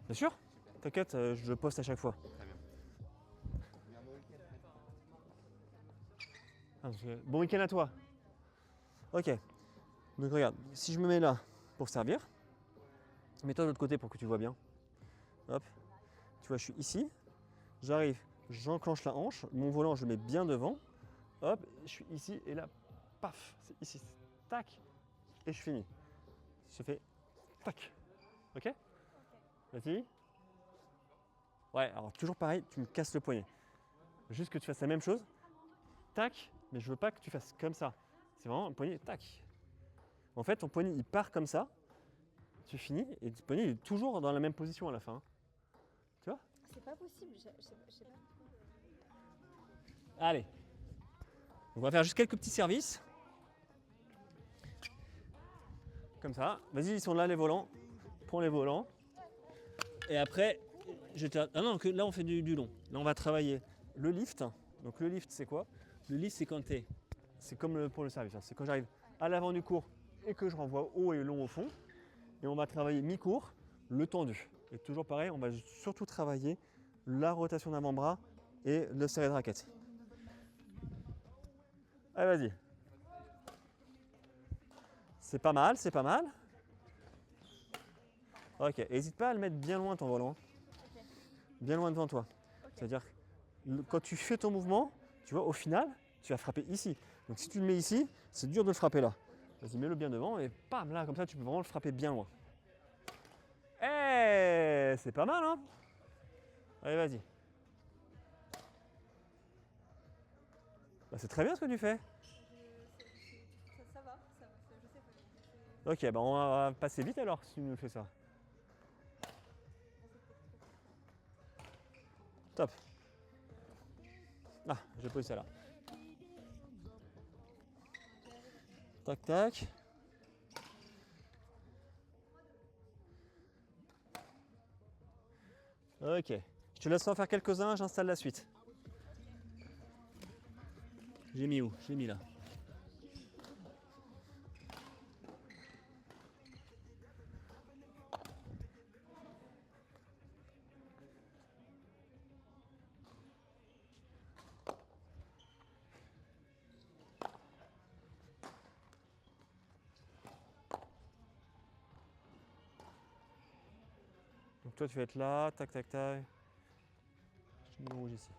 Bien sûr. T'inquiète, je le poste à chaque fois. Très bien. Bon week-end à toi. Ok. Donc regarde, si je me mets là pour servir, mets-toi de l'autre côté pour que tu vois bien. Hop. Tu vois, je suis ici. J'arrive, j'enclenche la hanche. Mon volant, je le mets bien devant. Hop, je suis ici et là, paf, c'est ici. Tac. Et je finis. Je fais tac. Ok? Vas-y. Ouais, alors toujours pareil, tu me casses le poignet. Juste que tu fasses la même chose. Tac. Mais je veux pas que tu fasses comme ça. C'est vraiment le poignet, tac. En fait, ton poignet, il part comme ça. Tu finis et ton poignet, il est toujours dans la même position à la fin. Tu vois? C'est pas possible, je sais pas. Allez. On va faire juste quelques petits services. Comme ça. Vas-y, ils sont là les volants. Prends les volants. Et après, ah non, que là on fait du long. Là on va travailler le lift. Donc le lift c'est quoi? Le lift c'est quand c'est comme pour le service. C'est quand j'arrive à l'avant du cours et que je renvoie haut et long au fond. Et on va travailler mi-cours, le tendu. Et toujours pareil, on va surtout travailler la rotation d'avant-bras et le serré de raquette. Allez, vas-y. C'est pas mal, c'est pas mal. Ok, n'hésite pas à le mettre bien loin ton volant. Ok. Bien loin devant toi. Ok. C'est-à-dire, quand tu fais ton mouvement, tu vois, au final, tu vas frapper ici. Donc si tu le mets ici, c'est dur de le frapper là. Vas-y, mets-le bien devant et pam, là, comme ça, tu peux vraiment le frapper bien loin. Eh, c'est pas mal, hein? Allez, vas-y. Bah, c'est très bien ce que tu fais. Ça va, je sais pas. Ok, bah on va passer vite alors si tu nous fais ça. Top. Ah, j'ai posé ça là. Tac, tac. Ok. Je te laisse en faire quelques-uns, j'installe la suite. J'ai mis où? J'ai mis là. Donc toi tu vas être là, tac tac tac. Je mets le rouge ici.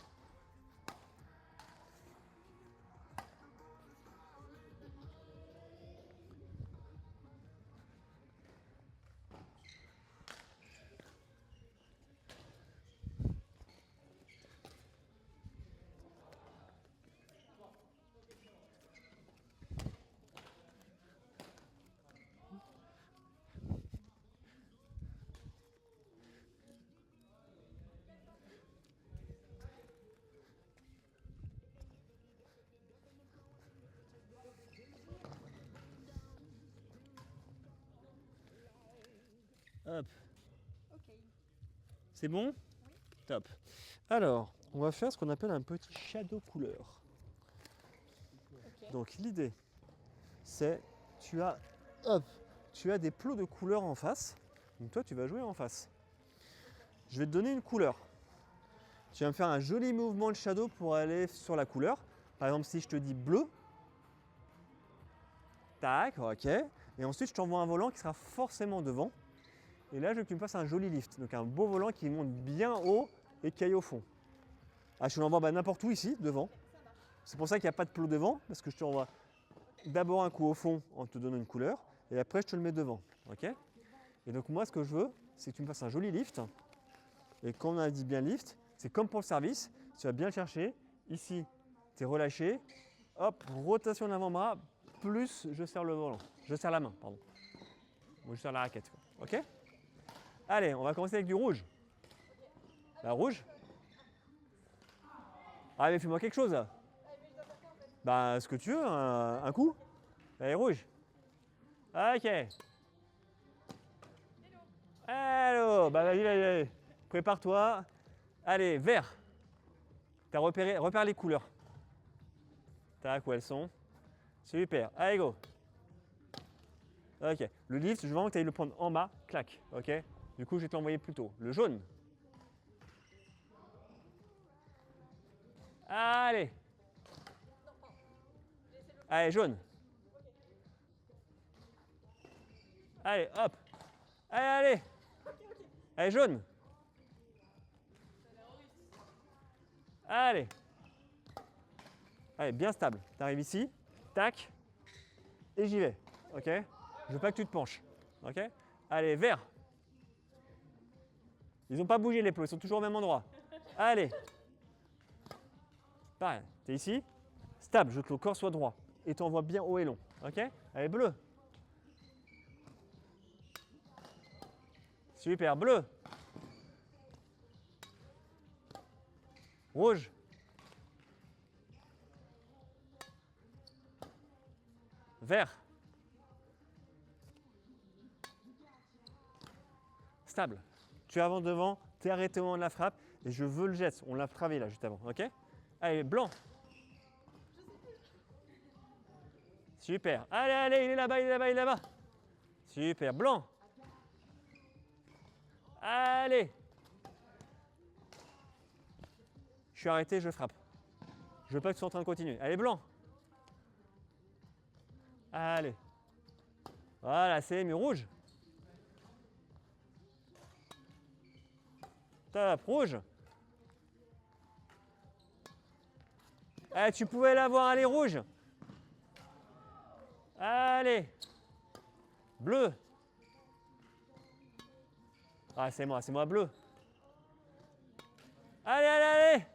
Hop. Ok. C'est bon? Oui. Top. Alors, on va faire ce qu'on appelle un petit shadow couleur. Ok. Donc l'idée, c'est hop, tu as des plots de couleurs en face. Donc toi, tu vas jouer en face. Je vais te donner une couleur. Tu vas me faire un joli mouvement de shadow pour aller sur la couleur. Par exemple, si je te dis bleu, tac, ok. Et ensuite, je t'envoie un volant qui sera forcément devant. Et là, je veux que tu me fasses un joli lift. Donc un beau volant qui monte bien haut et qui aille au fond. Ah, je te l'envoie n'importe où ici, devant. Ça marche. C'est pour ça qu'il n'y a pas de plot devant, parce que je te renvoie d'abord un coup au fond en te donnant une couleur, et après je te le mets devant. Ok? Et donc moi, ce que je veux, c'est que tu me fasses un joli lift. Et quand on a dit bien lift, c'est comme pour le service, tu vas bien le chercher. Ici, tu es relâché. Hop, rotation de l'avant-bras, plus je serre le volant. Je serre la main, pardon. Ou je serre la raquette. Quoi. Ok? Allez, on va commencer avec du rouge. La rouge. Ah, mais fais-moi quelque chose. Bah, ce que tu veux, un coup. Allez, rouge. Ok. Hello. Bah, vas-y, vas-y. Prépare-toi. Allez, vert. T'as repéré, repère les couleurs. Tac, où elles sont. Super. Allez, go. Ok. Le lift, je veux vraiment que tu ailles le prendre en bas. Clac. Ok. Du coup, je vais te l'envoyer plus tôt. Le jaune. Allez. Allez, jaune. Allez, hop. Allez, allez. Allez, jaune. Allez. Allez, bien stable. Tu arrives ici. Tac. Et j'y vais. Ok? Je veux pas que tu te penches. Ok? Allez, vert. Ils n'ont pas bougé les plots, ils sont toujours au même endroit. Allez. Pareil, tu es ici. Stable, je veux que le corps soit droit. Et tu envoies bien haut et long. Ok? Allez, bleu. Super, bleu. Rouge. Vert. Stable. Tu avances devant, tu es arrêté au moment de la frappe et je veux le geste. On l'a travaillé là juste avant. Ok? Allez, blanc. Super. Allez, allez, il est là-bas, il est là-bas, il est là-bas. Super. Blanc. Allez. Je suis arrêté, je frappe. Je veux pas que tu sois en train de continuer. Allez, blanc. Allez. Voilà, c'est mieux. Rouge. Top. Rouge. Allez, tu pouvais l'avoir. Allez, rouge. Allez. Bleu. Ah, c'est moi, bleu. Allez, allez, allez.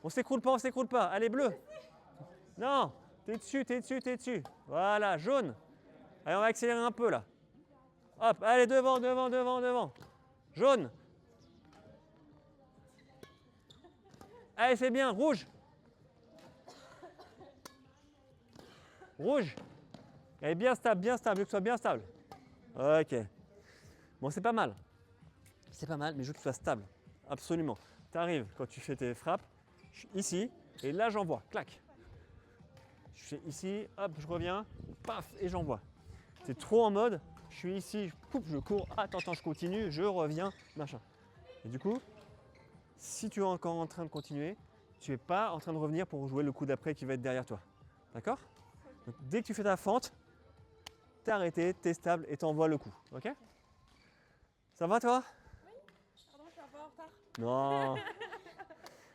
On s'écroule pas, on s'écroule pas. Allez, bleu. Non, t'es dessus, t'es dessus, t'es dessus. Voilà, jaune. Allez, on va accélérer un peu là. Hop, allez, devant, devant, devant, devant. Jaune. Allez, c'est bien, rouge. Rouge. Allez, bien stable, je veux que ce soit bien stable. Ok. Bon, c'est pas mal. C'est pas mal, mais je veux que tu sois stable. Absolument. Tu arrives quand tu fais tes frappes, je suis ici, et là j'envoie. Clac. Je fais ici, hop, je reviens, paf, et j'envoie. C'est trop en mode, je suis ici, je coupe, je cours, attends, je continue, je reviens, machin. Et du coup, si tu es encore en train de continuer, tu n'es pas en train de revenir pour jouer le coup d'après qui va être derrière toi. D'accord? Donc, dès que tu fais ta fente, t'es arrêté, t'es stable et t'envoies le coup. Ok? Ça va toi? Pardon, je suis un peu en retard. Non.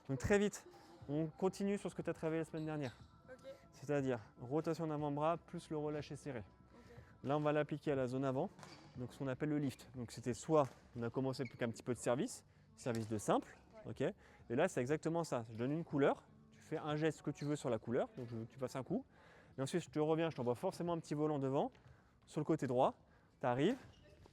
Donc très vite, on continue sur ce que tu as travaillé la semaine dernière. Ok. C'est-à-dire rotation d'avant-bras plus le relâché serré. Ok. Là, on va l'appliquer à la zone avant, donc ce qu'on appelle le lift. Donc c'était soit, on a commencé avec un petit peu de service de simple, ok. Et là, c'est exactement ça. Je donne une couleur, tu fais un geste que tu veux sur la couleur, donc tu passes un coup. Et ensuite, je te reviens, je t'envoie forcément un petit volant devant, sur le côté droit. Tu arrives,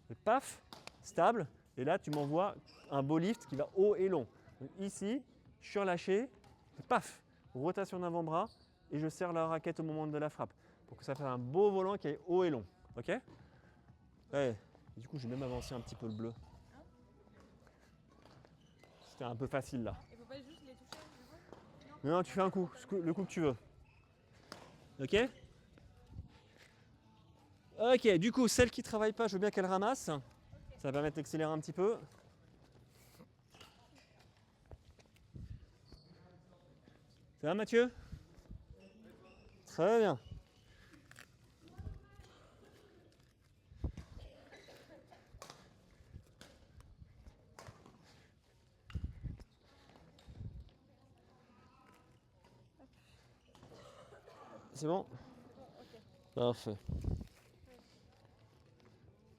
et paf, stable. Et là, tu m'envoies un beau lift qui va haut et long. Donc ici, je suis relâché, et paf, rotation d'avant-bras, et je serre la raquette au moment de la frappe, pour que ça fasse un beau volant qui est haut et long. Ok? Ouais. Et du coup, j'ai même avancé un petit peu le bleu. C'était un peu facile là. Il faut pas juste les toucher du coup? Non, tu fais un coup, le coup que tu veux. Ok? Ok, du coup, celle qui ne travaille pas, je veux bien qu'elle ramasse. Ça va permettre d'accélérer un petit peu. Ça va, Mathieu? Très bien. C'est bon? Parfait.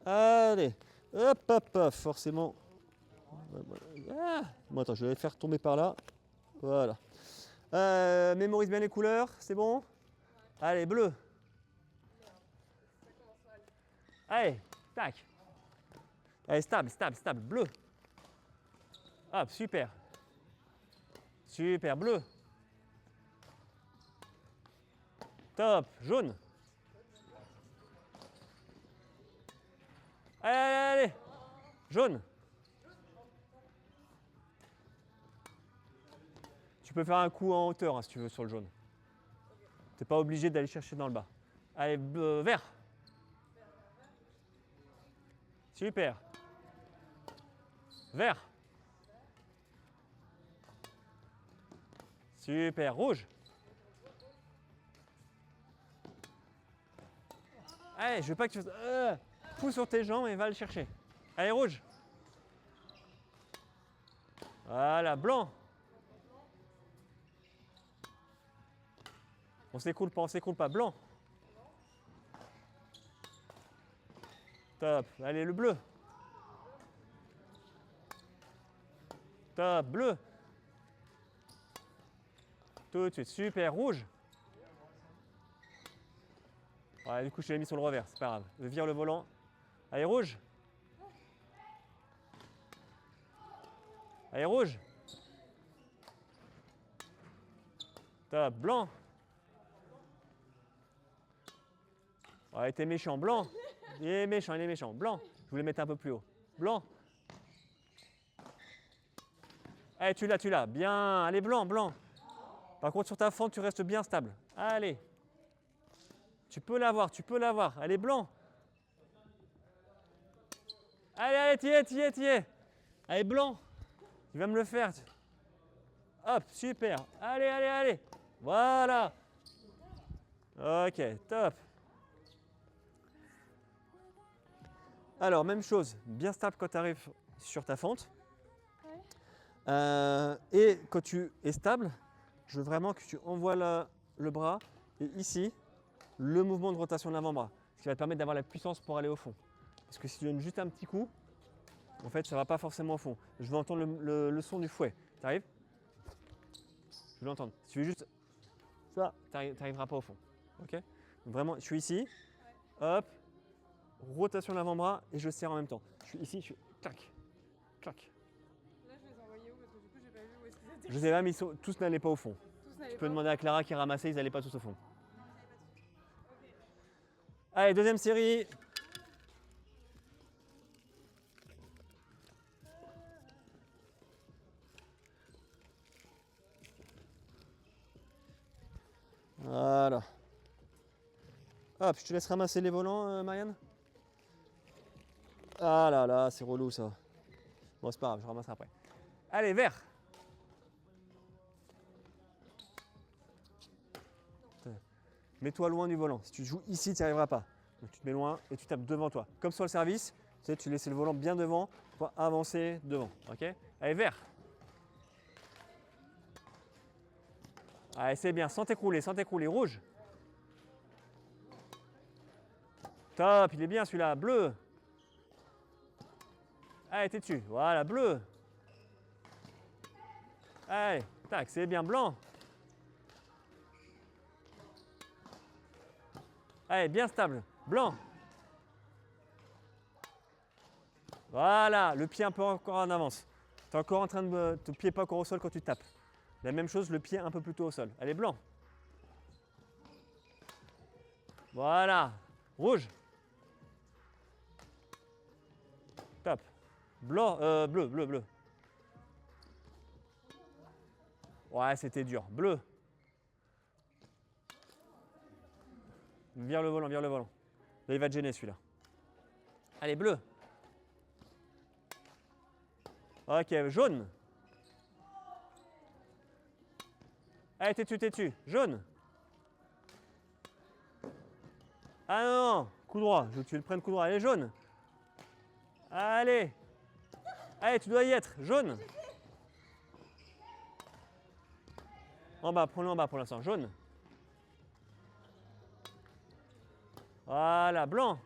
Allez, hop, hop, hop, forcément. Ah, bon, attends, je vais les faire tomber par là. Voilà. Mémorise bien les couleurs, c'est bon? Allez, bleu. Allez, tac. Allez, stable, stable, stable, bleu. Hop, super. Super, bleu. Top, jaune. Allez, allez, allez. Jaune. Tu peux faire un coup en hauteur hein, si tu veux sur le jaune. Tu n'es pas obligé d'aller chercher dans le bas. Allez, vert. Super. Vert. Super. Rouge. Allez, je veux pas que tu fasses... pousse sur tes jambes et va le chercher. Allez, rouge. Voilà, blanc. On s'écoule pas, on s'écoule pas. Blanc. Top. Allez, le bleu. Top. Bleu. Tout de suite. Super. Rouge. Ouais, du coup, je l'ai mis sur le revers. C'est pas grave. Je vire le volant. Allez, rouge. Allez, rouge. Top. Blanc. Ouais, t'es méchant. Blanc. Il est méchant, il est méchant. Blanc. Je voulais mettre un peu plus haut. Blanc. Allez, tu l'as. Bien. Allez, blanc, blanc. Par contre, sur ta fente, tu restes bien stable. Allez. Tu peux l'avoir, tu peux l'avoir. Allez, blanc. Allez, t'y es. Allez, blanc. Il va me le faire. Hop, super. Allez. Voilà. Ok, top. Alors, même chose, bien stable quand tu arrives sur ta fente. Et quand tu es stable, je veux vraiment que tu envoies le bras et ici, le mouvement de rotation de l'avant-bras. Ce qui va te permettre d'avoir la puissance pour aller au fond. Parce que si tu donnes juste un petit coup, en fait, ça ne va pas forcément au fond. Je veux entendre le son du fouet. T'arrives? Je veux l'entendre. Si tu veux juste ça, tu n'arriveras pas au fond. Ok? Donc vraiment, je suis ici. Hop. Rotation de l'avant-bras et je serre en même temps. Je suis ici, je suis clac, clac. Là, je les ai envoyés où? Parce que du coup, j'ai pas vu où est-ce qu'ils étaient. Je sais pas, mais tous n'allaient pas au fond. Tous n'allaient Tu peux pas. demander à Clara qui ramassait, ils n'allaient pas tous au fond. Allez, deuxième série. Voilà. Hop, je te laisse ramasser les volants, Marianne. Ah là là, c'est relou ça. Bon, c'est pas grave, je ramasserai après. Allez, vert. Mets-toi loin du volant. Si tu joues ici, tu n'y arriveras pas. Donc tu te mets loin et tu tapes devant toi. Comme sur le service, tu sais, tu laisses le volant bien devant pour avancer devant. Ok? Allez, vert. Allez, c'est bien. Sans t'écrouler. Rouge. Top, il est bien celui-là. Bleu. Allez, t'es dessus. Voilà, bleu. Allez, tac, c'est bien. Blanc. Allez, bien stable. Blanc. Voilà, le pied un peu encore en avance. Tu es encore en train de... Ton pied pas encore au sol quand tu tapes. La même chose, le pied un peu plus tôt au sol. Allez, blanc. Voilà. Rouge. Top. Blanc, bleu. Ouais, c'était dur. Bleu. Vire le volant. Là, il va te gêner celui-là. Allez, bleu. Ok, jaune. Allez, t'es dessus. Jaune. Ah non, coup droit. Je veux que tu le prennes coup droit. Allez, jaune. Allez. Allez, tu dois y être. Jaune. En bas, prends-le en bas pour l'instant. Jaune. Voilà, blanc.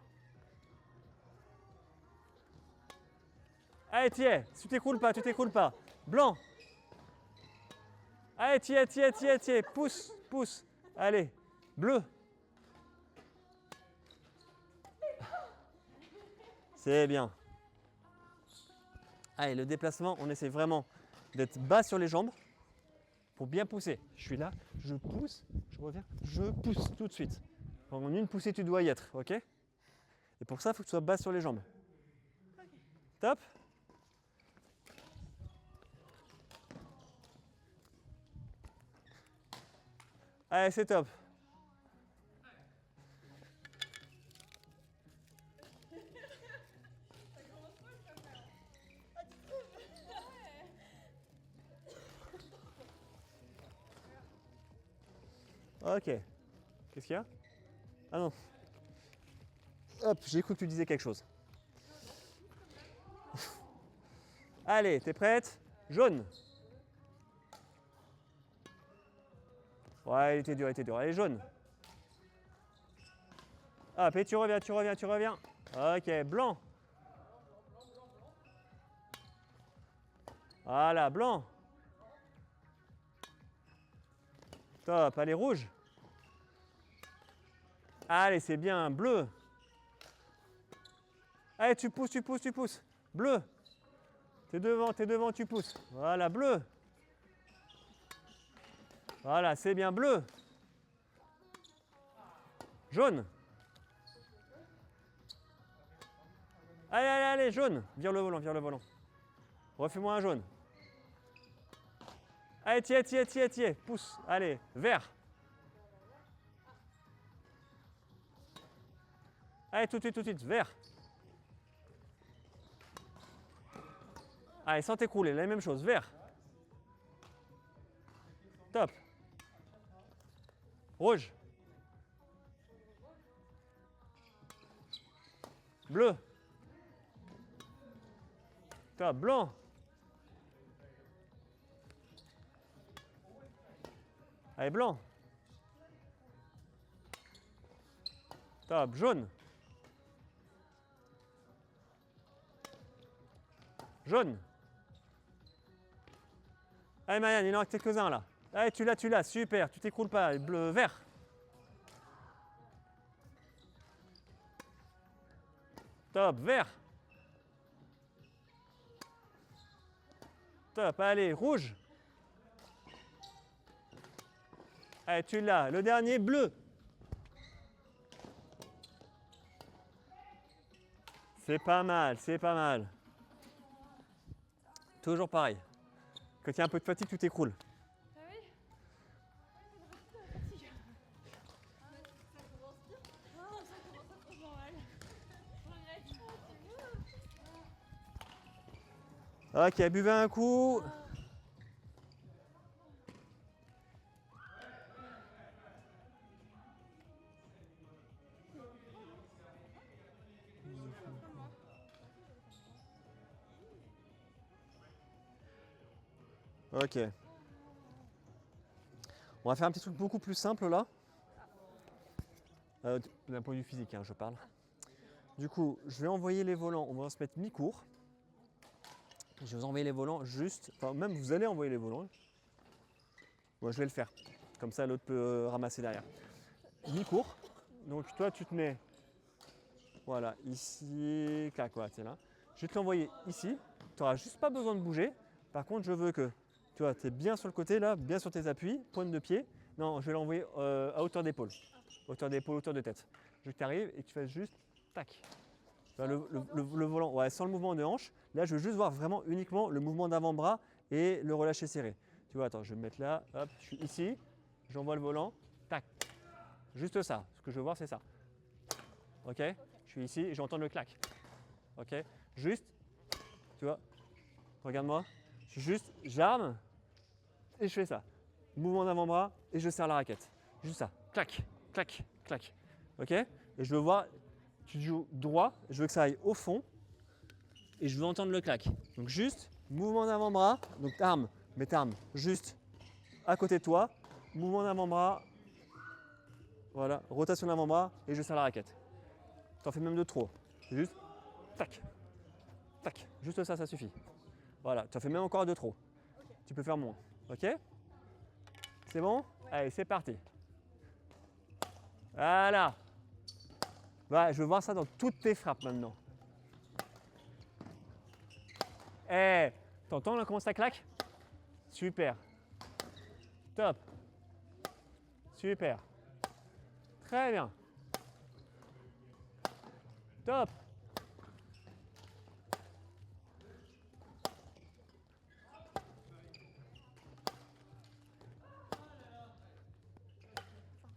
Allez, t'y es. Tu t'écroules pas. Blanc. Allez, t'y es. Pousse. Allez, bleu. C'est bien. Allez, le déplacement, on essaie vraiment d'être bas sur les jambes pour bien pousser. Je suis là, je pousse, je reviens, je pousse tout de suite. En une poussée, tu dois y être, ok? Et pour ça, il faut que tu sois bas sur les jambes. Top? Allez, c'est top. Ok. Qu'est-ce qu'il y a? Ah non. Hop, j'ai cru que tu disais quelque chose. Allez, t'es prête? Jaune. Ouais, il était dur, il était dur. Allez, jaune. Hop, et tu reviens, tu reviens, tu reviens. Ok, blanc. Voilà, blanc. Top, allez, rouge. Allez, c'est bien, bleu. Allez, tu pousses, tu pousses, tu pousses. Bleu. T'es devant, tu pousses. Voilà, bleu. Voilà, c'est bien, bleu. Jaune. Allez, allez, allez, jaune. Vire le volant, vire le volant. Refais-moi un jaune. Allez, tiens, tiens, tiens, tiens. Pousse. Allez, vert. Allez, tout de suite, vert. Allez, sans t'écrouler, la même chose, vert. Top. Rouge. Bleu. Top, blanc. Allez, blanc. Top, jaune. Jaune. Allez, Marianne, il en reste quelques-uns là. Allez, tu l'as, super, tu t'écroules pas. Bleu, vert. Top, vert. Top, allez, rouge. Allez, tu l'as. Le dernier, bleu. C'est pas mal, c'est pas mal. Toujours pareil. Quand il y a un peu de fatigue, tu t'écroules. Ah oui? Non, ça commence à faire mal. On regrette. Ok, buvez un coup. Ok. On va faire un petit truc beaucoup plus simple là. D'un point de vue physique, hein, je parle. Du coup, je vais envoyer les volants. On va se mettre mi-court. Je vais vous envoyer les volants juste. Enfin, même vous allez envoyer les volants. Moi, je vais le faire. Comme ça, l'autre peut ramasser derrière. Mi-court. Donc, toi, tu te mets. Voilà, ici. Clac, voilà, c'est là. Je vais te l'envoyer ici. Tu n'auras juste pas besoin de bouger. Par contre, je veux que. Tu vois, tu es bien sur le côté là, bien sur tes appuis, pointe de pied. Non, je vais l'envoyer à hauteur d'épaule. Hauteur d'épaule, hauteur de tête. Je veux que tu arrives et que tu fasses juste tac. Tu vois, le volant, ouais, sans le mouvement de hanche. Là, je veux juste voir vraiment uniquement le mouvement d'avant-bras et le relâcher serré. Tu vois, attends, je vais me mettre là, hop, je suis ici, j'envoie le volant, tac. Juste ça. Ce que je veux voir, c'est ça. Ok? Je suis ici et j'entends le clac. Ok? Juste, tu vois, regarde-moi. Je suis juste, j'arme et je fais ça. Mouvement d'avant-bras et je serre la raquette. Juste ça. Clac, clac, clac. Ok? Et je veux voir, tu joues droit, je veux que ça aille au fond et je veux entendre le clac. Donc juste, mouvement d'avant-bras, donc arme, mets ta arme juste à côté de toi, mouvement d'avant-bras, voilà, rotation d'avant-bras et je serre la raquette. T'en fais même de trop. Juste, tac, tac, juste ça, ça suffit. Voilà, tu en fais même encore de trop. Okay. Tu peux faire moins. Ok? C'est bon? Ouais. Allez, c'est parti. Voilà. Voilà, je veux voir ça dans toutes tes frappes maintenant. Eh, t'entends là comment ça claque? Super. Top. Super. Très bien. Top.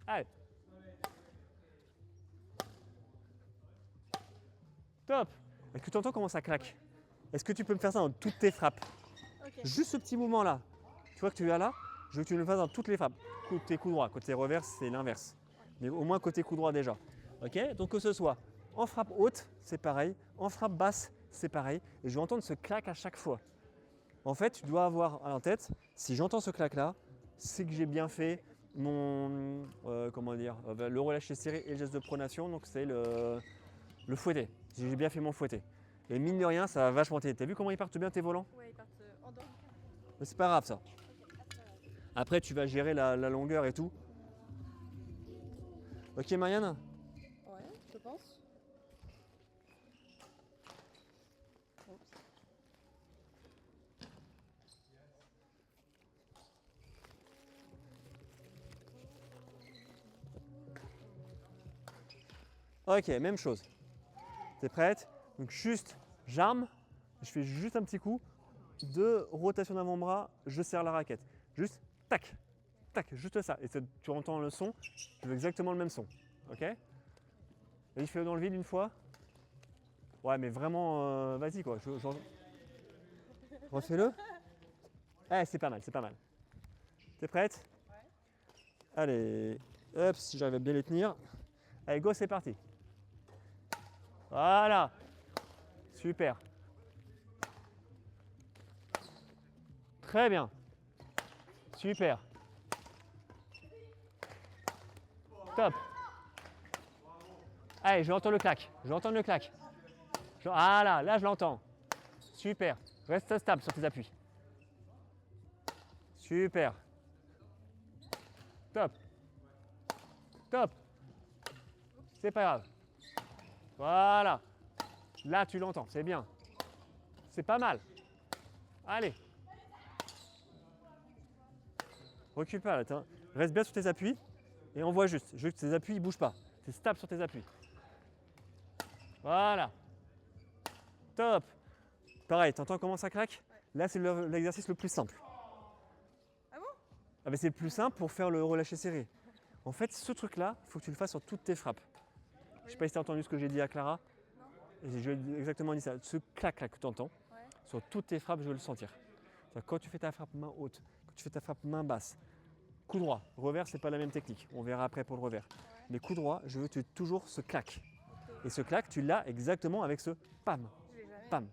Allez. Top. Est-ce que tu entends comment ça claque? Est-ce que tu peux me faire ça dans toutes tes frappes? Ok. Juste ce petit mouvement là. Tu vois que tu es là? Je veux que tu le fasses dans toutes les frappes. Côté coup droit, côté reverse, c'est l'inverse. Mais au moins côté coup droit déjà. Ok? Donc que ce soit en frappe haute, c'est pareil. En frappe basse, c'est pareil. Et je vais entendre ce clac à chaque fois. En fait, tu dois avoir en tête, si j'entends ce clac-là, c'est que j'ai bien fait mon, comment dire, le relâché serré et le geste de pronation. Donc c'est le fouetté. J'ai bien fait mon fouetté. Et mine de rien, ça va vachement t'aider. T'as vu comment ils partent bien tes volants? Ouais, ils partent endormis. Mais c'est pas grave ça. Ok, ah, c'est pas grave. Après, tu vas gérer la longueur et tout. Ok, Marianne? Ouais, je pense. Ok, même chose. T'es prête? Donc juste, j'arme, je fais juste un petit coup de rotation d'avant-bras, je serre la raquette. Juste, tac, tac, juste ça. Et tu entends le son, tu veux exactement le même son. Ok? Et fais-le dans le vide une fois. Ouais, mais vraiment, vas-y quoi. Refais-le. Eh, c'est pas mal, c'est pas mal. T'es prête? Ouais. Allez, hop, si j'arrive à bien les tenir. Allez, go, c'est parti. Voilà. Super. Très bien. Super. Top. Allez, je vais entendre le clac. Je vais entendre le clac. Voilà, là je l'entends. Super. Reste stable sur tes appuis. Super. Top. Top. C'est pas grave. Voilà. Là tu l'entends, c'est bien. C'est pas mal. Allez. Recule pas là. Reste bien sur tes appuis et envoie juste. Je veux que tes appuis ne bougent pas. C'est stable sur tes appuis. Voilà. Top. Pareil, t'entends comment ça claque? Là, c'est l'exercice le plus simple. Ah bon? Ah ben, c'est le plus simple pour faire le relâché serré. En fait, ce truc-là, il faut que tu le fasses sur toutes tes frappes. Je ne sais pas si tu as entendu ce que j'ai dit à Clara. Non. Je lui ai exactement dit ça. Ce clac-là que tu entends, Ouais. sur toutes tes frappes, je veux le sentir. Quand tu fais ta frappe main haute, quand tu fais ta frappe main basse, coup droit, revers, c'est pas la même technique. On verra après pour le revers. Ouais. Mais coup droit, je veux que tu aies toujours ce clac. Ok. Et ce clac, tu l'as exactement avec ce pam, Je l'ai jamais. pam.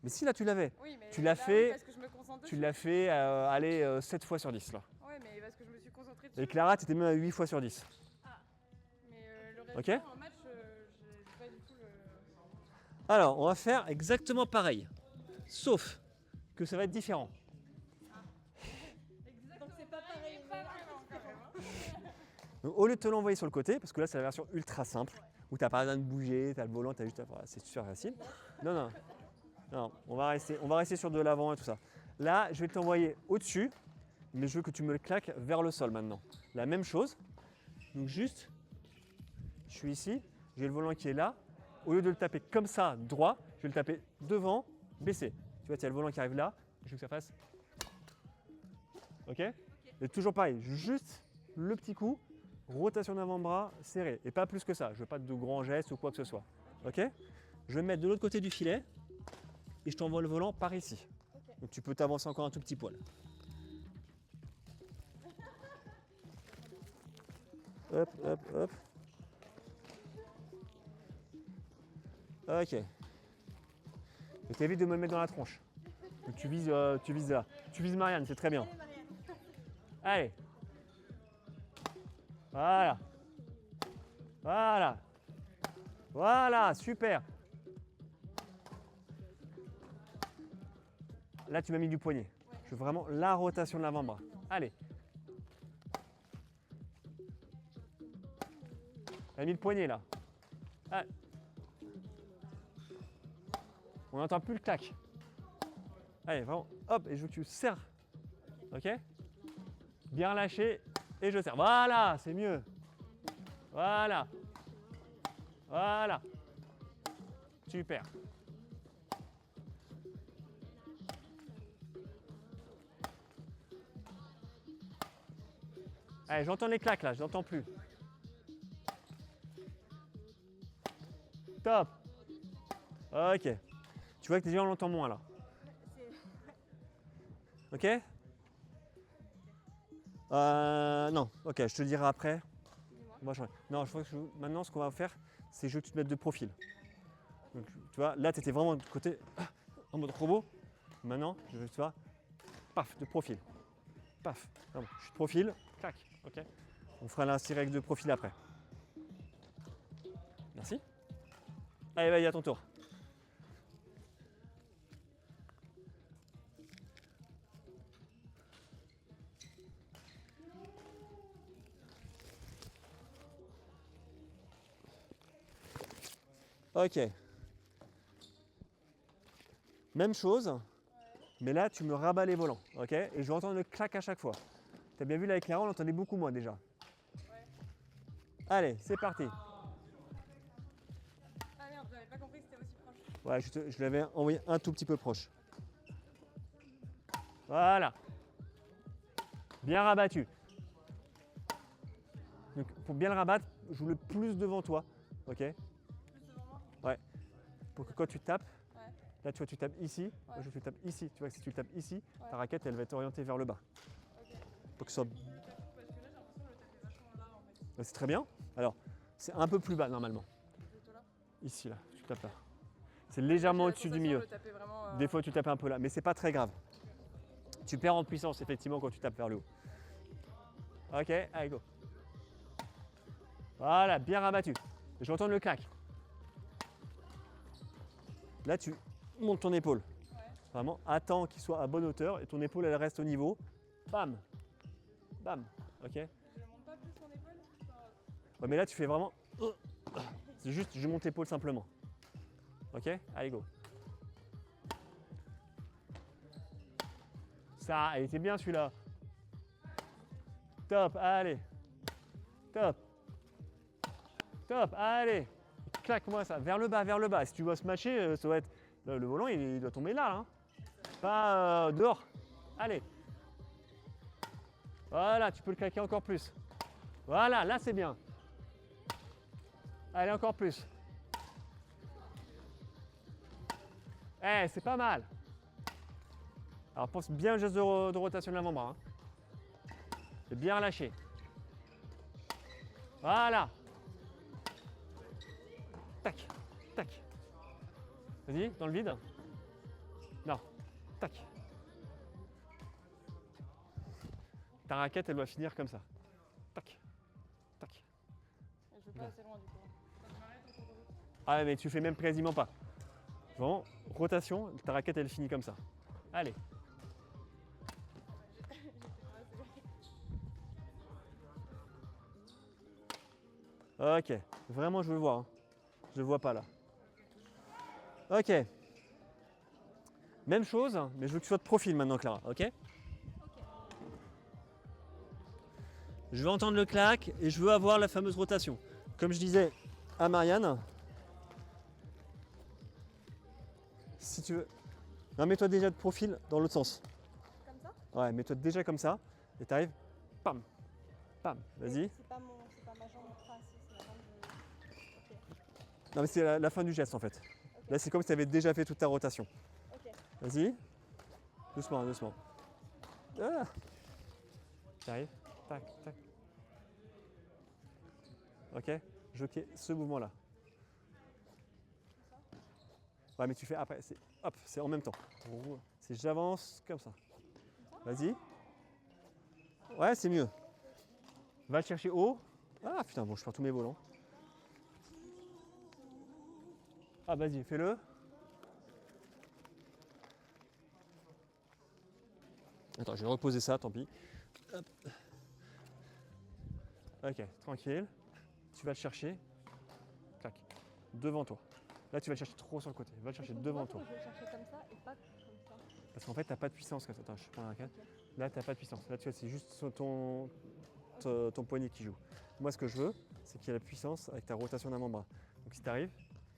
Mais si là, tu l'avais. Oui, mais Tu l'as là, fait- oui, parce que je me concentre Tu dessus. l'as fait, allez, 7 fois sur 10 là. Ouais, mais parce que je me suis concentrée dessus. Et Clara, tu étais même à 8 fois sur 10. Mais le reste Ok. du temps, en match, j'ai pas du tout le. Alors, on va faire exactement pareil. Sauf que ça va être différent. Donc c'est pas pareil. Pas vraiment quand même. Donc, au lieu de te l'envoyer sur le côté, parce que là, c'est la version ultra simple, où tu n'as pas besoin de bouger, tu as le volant, tu as juste à... voilà, c'est super facile. Non, non. Non, on va rester sur de l'avant et tout ça. Là, je vais t'envoyer au-dessus, mais je veux que tu me le claques vers le sol maintenant. La même chose. Donc juste, je suis ici, j'ai le volant qui est là. Au lieu de le taper comme ça, droit, je vais le taper devant, baissé. Tu vois, tu as le volant qui arrive là, je veux que ça fasse. Ok? Et toujours pareil, juste le petit coup, rotation d'avant-bras serré. Et pas plus que ça, je veux pas de grands gestes ou quoi que ce soit. Ok? Je vais me mettre de l'autre côté du filet et je t'envoie le volant par ici. Ok. Donc tu peux t'avancer encore un tout petit poil. Hop, hop, hop. Ok. Et t'évites de me le mettre dans la tronche. Donc tu vises là. Tu vises Marianne, c'est très bien. Allez. Voilà. Voilà. Voilà, super. Là, tu m'as mis du poignet. Je veux vraiment la rotation de l'avant-bras. Allez. T'as mis le poignet là. Ah. On n'entend plus le clac. Allez, vraiment, hop, et je veux que tu serres. Ok? Bien lâché, et je serre. Voilà, c'est mieux. Voilà. Voilà. Super. Allez, j'entends les claques là, je n'entends plus. Top. Ok. Tu vois que déjà on l'entend moins là. Ok? Non, ok, je te le dirai après. Dis-moi. Moi, non, je crois que maintenant, ce qu'on va faire, c'est que je veux que tu te mettes de profil. Donc, tu vois, là, tu étais vraiment de côté, en mode robot. Maintenant, je veux, tu vois, paf, de profil. Paf, vraiment, je suis de profil, clac, ok. On fera la série avec de profil après. Merci. Allez, vas-y, à ton tour. Ok. Même chose, mais là, tu me rabats les volants, ok. Et je vais entendre le clac à chaque fois. T'as bien vu là avec Clara, on l'entendait beaucoup moins déjà. Ouais. Allez, c'est parti. Ah merde, j'avais pas compris que c'était aussi proche. Ouais, je l'avais envoyé un tout petit peu proche. Voilà. Bien rabattu. Donc, pour bien le rabattre, joue le plus devant toi, ok. Plus devant moi. Pour que quand tu tapes, Ouais. là tu vois, tu tapes ici, moi Ouais. je tu tapes ici. Tu vois que si tu tapes ici, Ouais. ta raquette elle va être orientée vers le bas. Ok. Pour que ce soit. Le tape où parce que là j'ai l'impression de le taper vachement là en fait. C'est très bien. Alors, c'est un peu plus bas normalement. Plutôt là. Ici, là, tu tapes là. C'est légèrement J'ai la au-dessus du sensation de milieu. le taper vraiment, Des fois, tu tapes un peu là, mais c'est pas très grave. Tu perds en puissance effectivement quand tu tapes vers le haut. Ok, allez go. Voilà, bien rabattu. Je vais entendre le clac. Là, tu montes ton épaule. Ouais. Vraiment, attends qu'il soit à bonne hauteur et ton épaule elle reste au niveau. Bam, bam. Ok. Je monte pas plus mon épaule. Genre, Ouais, mais là, tu fais vraiment. C'est juste, je monte l'épaule simplement. Ok, allez go. Ça, il était bien celui-là. Top, allez. Top. Top, allez. Claque-moi ça, vers le bas, vers le bas. Si tu dois se matcher, ça doit être. Le volant, il doit tomber là. Hein. Pas dehors. Allez. Voilà, tu peux le claquer encore plus. Voilà, là c'est bien. Allez, encore plus. Eh, c'est pas mal. Alors pense bien au geste de rotation de l'avant-bras. Hein. Et bien relâché. Voilà. Tac, tac. Vas-y, dans le vide. Non. Tac. Ta raquette, elle doit finir comme ça. Tac, tac. je vais pas assez loin du coup. Quand je m'arrête autour de l'autre. Ah mais tu fais même quasiment pas. Vraiment, rotation, ta raquette, elle finit comme ça. Allez. Ok, vraiment je veux le voir. Hein. Je le vois pas là. Ok. Même chose, mais je veux que tu sois de profil maintenant, Clara. Ok. Je veux entendre le clac et je veux avoir la fameuse rotation. Comme je disais à Marianne, si tu veux. Non, mets-toi déjà de profil dans l'autre sens. Comme ça. Ouais, mets-toi déjà comme ça et t'arrives. Pam, pam. Vas-y. C'est pas ma jambe. Enfin, si, c'est la jambe de. Ok. Non, mais c'est la fin du geste en fait. Là, c'est comme si tu avais déjà fait toute ta rotation. Ok. Vas-y. Doucement, doucement. Ah. T'arrives. Tac, tac. Ok. Je veux qu'il y ait ce mouvement-là. Ouais, mais tu fais après. Hop, c'est en même temps. C'est j'avance comme ça. Vas-y. Ouais, c'est mieux. Va le chercher haut. Ah putain, bon, je perds tous mes volants. Ah, vas-y, fais-le. Attends, je vais reposer ça, tant pis. Hop. Ok, tranquille. Tu vas le chercher. Clac. Devant toi. Là, tu vas le chercher trop sur le côté. Va le chercher devant toi. Je vais le chercher comme ça et pas comme ça. Parce qu'en fait, tu n'as pas de puissance. Attends, je prends la raquette. Là, tu n'as pas de puissance. Là, tu vois, c'est juste sur ton poignet qui joue. Moi, ce que je veux, c'est qu'il y ait la puissance avec ta rotation d'avant-bras. Donc, si tu arrives,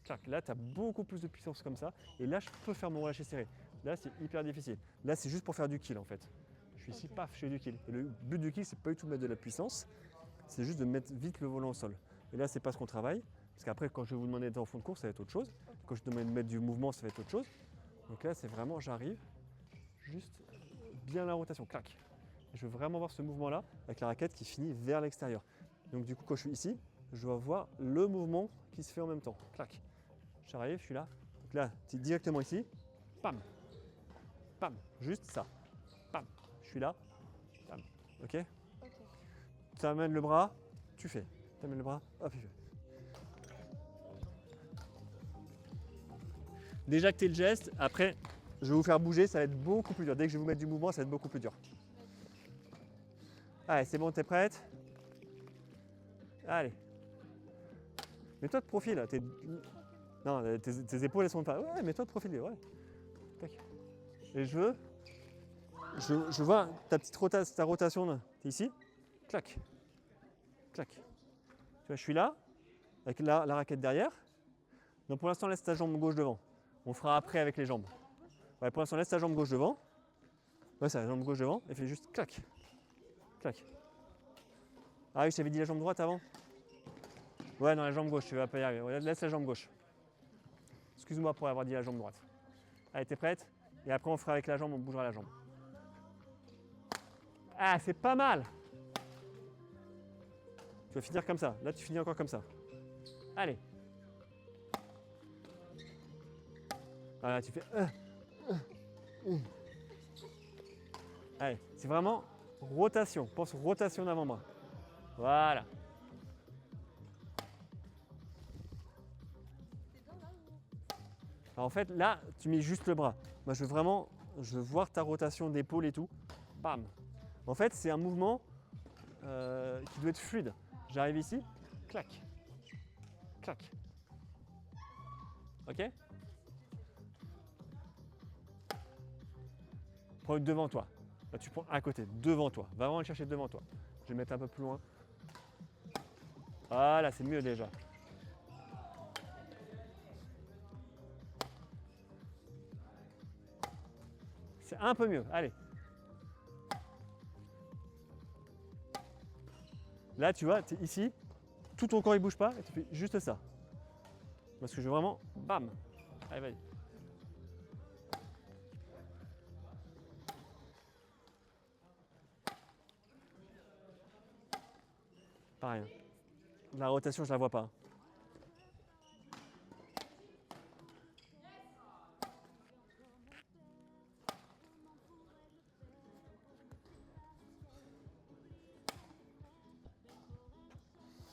clac, là, tu as beaucoup plus de puissance comme ça. Et là, je peux faire mon relâché serré. Là, c'est hyper difficile. Là, c'est juste pour faire du kill, en fait. Je suis ici, paf, je fais du kill. Et le but du kill, c'est pas du tout de mettre de la puissance. C'est juste de mettre vite le volant au sol. Et là, c'est pas ce qu'on travaille. Parce qu'après, quand je vais vous demander d'être en fond de course, ça va être autre chose. Quand je demande de mettre du mouvement, ça va être autre chose. Donc là, c'est vraiment, j'arrive, juste bien la rotation, clac. Je veux vraiment voir ce mouvement-là avec la raquette qui finit vers l'extérieur. Donc du coup, quand je suis ici, je dois voir le mouvement qui se fait en même temps. Clac. J'arrive, je suis là. Donc là, tu es directement ici. Pam. Pam. Juste ça. Pam. Je suis là. Pam. Ok. Ok. Tu amènes le bras, tu fais. Tu amènes le bras, hop, tu fais. Déjà que tu es le geste, après, je vais vous faire bouger, ça va être beaucoup plus dur. Dès que je vais vous mettre du mouvement, ça va être beaucoup plus dur. Allez, c'est bon, t'es prête? Allez. Mets-toi de profil, là. Non, tes épaules, elles sont pas. Ouais, mets-toi de profil, ouais. Tac. Et je vois ta petite ta rotation, là. T'es ici, clac. Clac. Tu vois, je suis là, avec la raquette derrière. Donc pour l'instant, laisse ta jambe gauche devant. On fera après avec les jambes. Ouais, pour l'instant, laisse ta jambe gauche devant. Ouais, c'est la jambe gauche devant. Et fais juste clac. Clac. Ah oui, je t'avais dit la jambe droite avant. Ouais, non, la jambe gauche, tu vas pas y arriver. Ouais, laisse la jambe gauche. Excuse-moi pour avoir dit la jambe droite. Allez, t'es prête? Et après, on fera avec la jambe, on bougera la jambe. Ah, c'est pas mal. Tu vas finir comme ça. Là, tu finis encore comme ça. Allez. Voilà, tu fais. Allez, c'est vraiment rotation. Pense rotation d'avant-bras. Voilà. Alors en fait, là, tu mets juste le bras. Moi, je veux voir ta rotation d'épaule et tout. Bam. En fait, c'est un mouvement qui doit être fluide. J'arrive ici, clac, clac. Ok? Prends-le devant toi. Là, tu prends à côté, devant toi. Va vraiment le chercher devant toi. Je vais le mettre un peu plus loin. Voilà, c'est mieux déjà. C'est un peu mieux. Allez. Là, tu vois, tu es ici. Tout ton corps, il bouge pas. Et tu fais juste ça. Parce que je veux vraiment... Bam. Allez, vas-y. Pareil. La rotation, je la vois pas.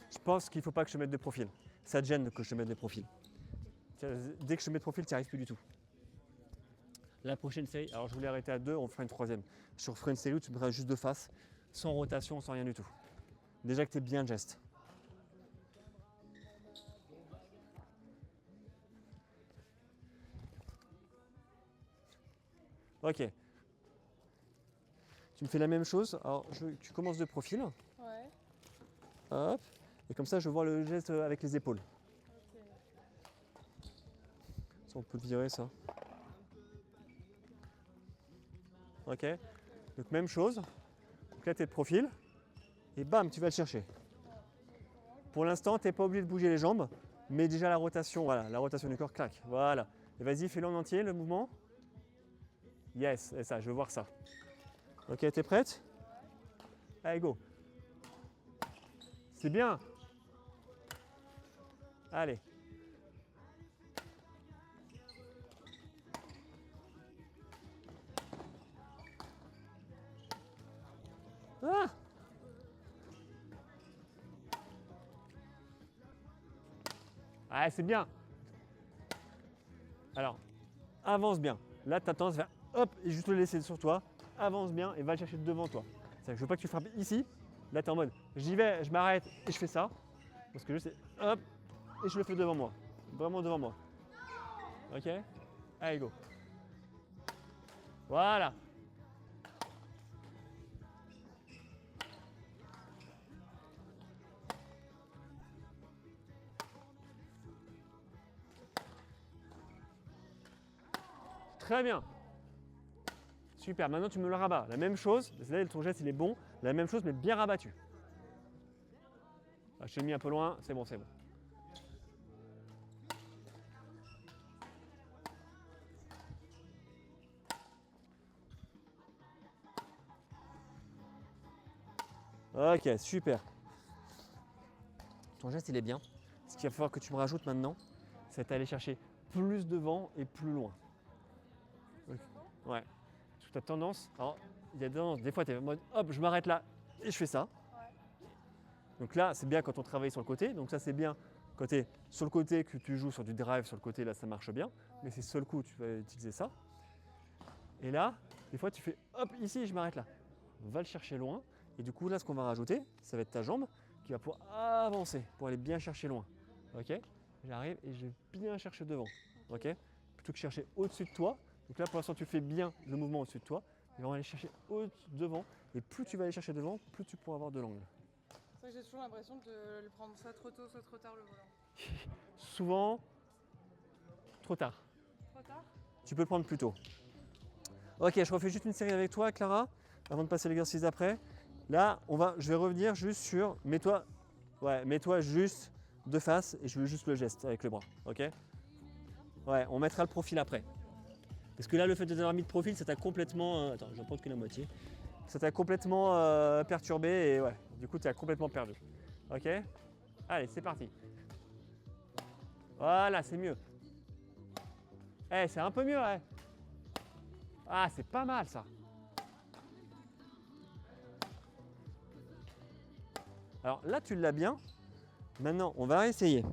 Je pense qu'il ne faut pas que je te mette de profil. Ça te gêne que je te mette de profil. Dès que je te mets de profil, tu n'y arrives plus du tout. La prochaine série, alors je voulais arrêter à 2, on fera une troisième. Je referai une série où tu me mettras juste de face, sans rotation, sans rien du tout. Déjà que tu es bien de geste. Ok. Tu me fais la même chose. Alors, tu commences de profil. Ouais. Hop. Et comme ça, je vois le geste avec les épaules. Ok. Ça, on peut le virer, ça. Ok. Donc, même chose. Donc là, tu es de profil. Et bam, tu vas le chercher. Pour l'instant, tu n'es pas obligé de bouger les jambes. Mais déjà, la rotation, voilà, la rotation du corps, clac. Voilà. Et vas-y, fais-le en entier, le mouvement. Yes, et ça, je veux voir ça. Ok, t'es prête? Allez, go. C'est bien. Allez. Ah! Ah, c'est bien. Alors, avance bien. Là, tu as tendance à faire hop et juste le laisser sur toi. Avance bien et va le chercher devant toi. C'est-à-dire que je veux pas que tu frappes ici. Là, tu es en mode j'y vais, je m'arrête et je fais ça. Parce que je sais hop et je le fais devant moi. Vraiment devant moi. Ok? Allez, go. Voilà. Très bien. Super, maintenant tu me le rabats. La même chose, là ton geste il est bon, la même chose mais bien rabattu. Ah, je t'ai mis un peu loin, c'est bon, c'est bon. Ok, super. Ton geste, il est bien. Ce qu'il va falloir que tu me rajoutes maintenant, c'est aller chercher plus devant et plus loin. Ok. Ouais. Tu as tendance, alors, il y a tendance, des fois tu es en mode hop, je m'arrête là et je fais ça. Ouais. Donc là, c'est bien quand on travaille sur le côté. Donc ça, c'est bien quand tu es sur le côté, que tu joues sur du drive sur le côté, là, ça marche bien. Mais c'est seul coup, tu vas utiliser ça. Et là, des fois, tu fais hop, ici, je m'arrête là. On va le chercher loin. Et du coup, là, ce qu'on va rajouter, ça va être ta jambe qui va pouvoir avancer pour aller bien chercher loin. Ok? J'arrive et je vais bien chercher devant. Ok? Plutôt que chercher au-dessus de toi. Donc là, pour l'instant, tu fais bien le mouvement au-dessus de toi. Et on va aller chercher devant. Et plus tu vas aller chercher devant, plus tu pourras avoir de l'angle. C'est vrai que j'ai toujours l'impression de le prendre soit trop tôt, soit trop tard le volant. Souvent, trop tard. Trop tard? Tu peux le prendre plus tôt. Ok, je refais juste une série avec toi, Clara, avant de passer l'exercice d'après. Là, je vais revenir juste sur, mets-toi juste de face et je veux juste le geste avec le bras, ok? Ouais, on mettra le profil après. Parce que là, le fait de t'avoir mis de profil, ça t'a complètement... attends, je vais prendre que la moitié. Ça t'a complètement perturbé et ouais, du coup, tu as complètement perdu. Ok? Allez, c'est parti. Voilà, c'est mieux. Eh, c'est un peu mieux, ouais. Ah, c'est pas mal, ça. Alors là, tu l'as bien. Maintenant, on va essayer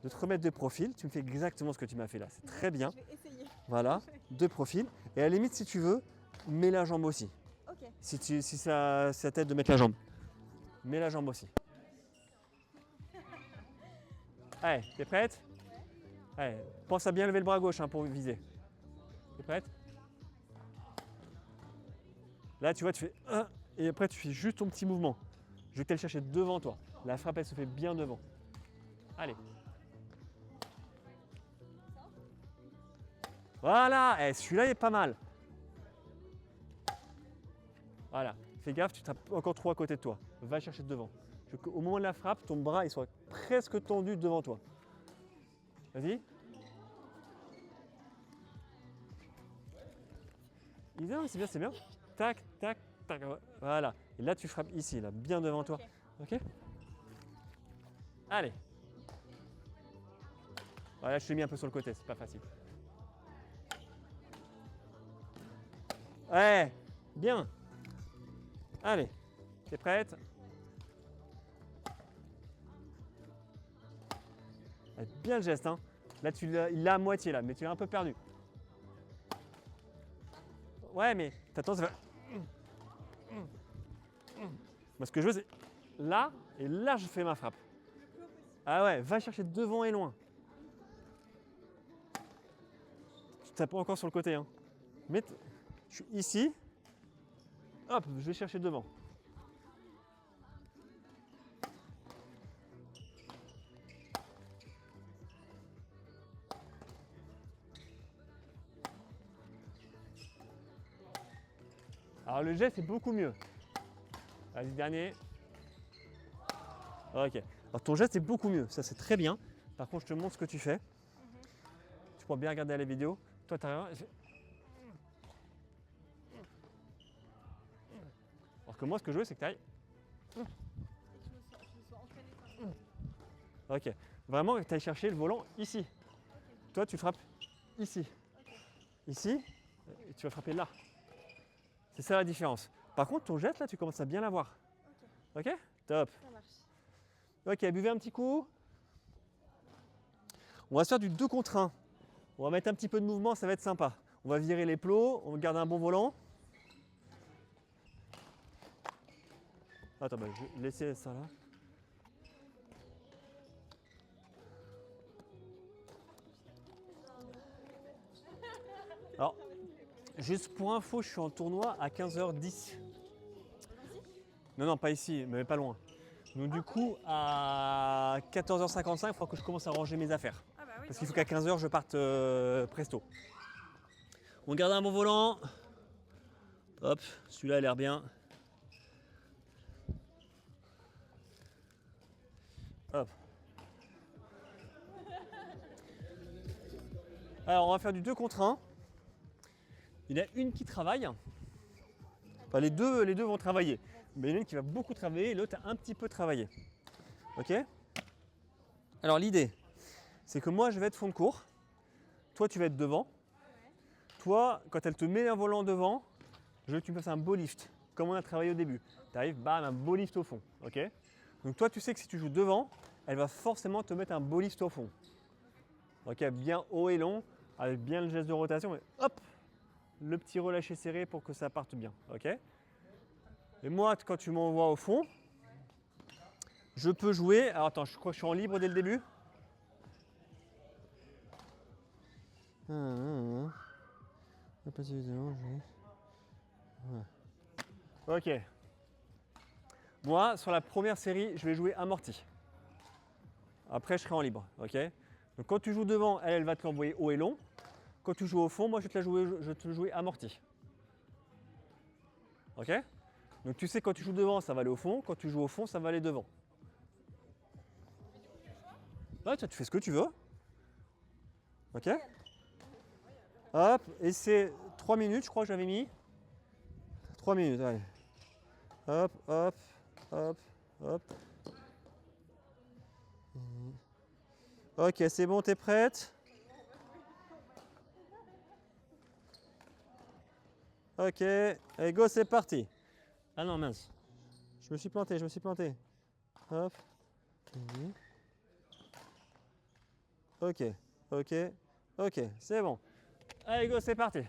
de te remettre de profil. Tu me fais exactement ce que tu m'as fait là. C'est très bien. Je vais essayer. Voilà, de profil. Et à la limite, si tu veux, mets la jambe aussi. Ok. Si ça t'aide de mettre la jambe, mets la jambe aussi. Allez, t'es prête? Allez, pense à bien lever le bras gauche hein, pour viser. T'es prête? Là, tu vois, tu fais 1 et après, tu fais juste ton petit mouvement. Je vais te le chercher devant toi. La frappe, elle se fait bien devant. Allez. Voilà, celui-là est pas mal. Voilà, fais gaffe, tu tapes encore trop à côté de toi. Va chercher devant. Au moment de la frappe, ton bras il soit presque tendu devant toi. Vas-y. C'est bien, c'est bien. Tac, tac, tac. Voilà. Et là, tu frappes ici, là, bien devant toi. Ok? Allez. Voilà, je t'ai mis un peu sur le côté, c'est pas facile. Ouais, bien. Allez, t'es prête? Bien le geste, hein. Là, il l'a à moitié, là, mais tu l'as un peu perdu. Ouais, mais t'as tendance à faire... Moi, ce que je veux, c'est là, et là, je fais ma frappe. Ah ouais, va chercher devant et loin. Tu tapes encore sur le côté, hein. Mais je suis ici. Hop, je vais chercher devant. Alors le geste est beaucoup mieux. Vas-y, dernier. Ok. Alors ton geste est beaucoup mieux, ça c'est très bien. Par contre, je te montre ce que tu fais. Tu pourras bien regarder la vidéo. Toi, tu as rien. Alors que moi, ce que je veux, c'est que tu ailles. Et que je me sois entraînée par Ok. Vraiment, que tu ailles chercher le volant ici. Ok. Toi, tu frappes ici. Ok. Ici, et tu vas frapper là. C'est ça la différence. Par contre, ton geste, là, tu commences à bien l'avoir. Ok. Ok? Top. Ça marche. Ok, buvez un petit coup. On va se faire du 2 contre 1. On va mettre un petit peu de mouvement, ça va être sympa. On va virer les plots, on va garder un bon volant. Attends, je vais laisser ça là. Alors, juste pour info, je suis en tournoi à 15h10. Non, pas ici, mais pas loin. Donc du coup, à 14h55, il faudra que je commence à ranger mes affaires. Ah bah oui. Parce qu'il faut qu'à 15h, je parte presto. On garde un bon volant. Hop, celui-là a l'air bien. Hop. Alors, on va faire du 2 contre 1. Il y en a une qui travaille. Enfin, les deux vont travailler. mais il y en a une qui va beaucoup travailler et l'autre a un petit peu travaillé. Ok? Alors l'idée, c'est que moi je vais être fond de cours, toi tu vas être devant. Toi, quand elle te met un volant devant, je veux que tu me fasses un beau lift, comme on a travaillé au début. Tu arrives, bam, un beau lift au fond. Ok? Donc toi, tu sais que si tu joues devant, elle va forcément te mettre un beau lift au fond. Ok, bien haut et long, avec bien le geste de rotation. Et hop, le petit relâché serré pour que ça parte bien. Ok? Et moi, quand tu m'envoies au fond, je peux jouer. Alors attends, je crois que je suis en libre dès le début. Ok. Moi, sur la première série, je vais jouer amorti. Après, je serai en libre. Ok? Donc quand tu joues devant, elle va te l'envoyer haut et long. Quand tu joues au fond, moi, je vais te le jouer amorti. Ok? Donc tu sais, quand tu joues devant, ça va aller au fond. Quand tu joues au fond, ça va aller devant. Ouais, toi, tu fais ce que tu veux. Ok? Hop, et c'est 3 minutes, je crois que j'avais mis. 3 minutes, allez. Hop, hop, hop, hop. Ok, c'est bon, t'es prête? Ok, allez, go, c'est parti. Ah non, mince. Je me suis planté, je me suis planté. Hop. Ok, ok, ok, c'est bon. Allez, go, c'est parti.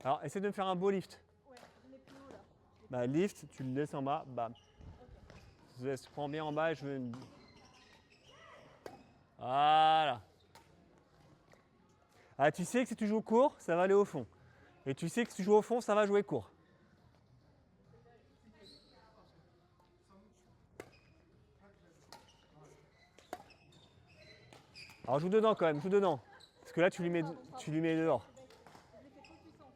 Alors, essaie de me faire un beau lift. Ouais, mais plus haut là. Bah, lift, tu le laisses en bas, bam. Je prends bien en bas et je veux une... Voilà. Ah, tu sais que si tu joues court, ça va aller au fond. Et tu sais que si tu joues au fond, ça va jouer court. Alors joue dedans quand même, joue dedans. Parce que là, tu lui mets dehors. Je l'ai fait trop puissant.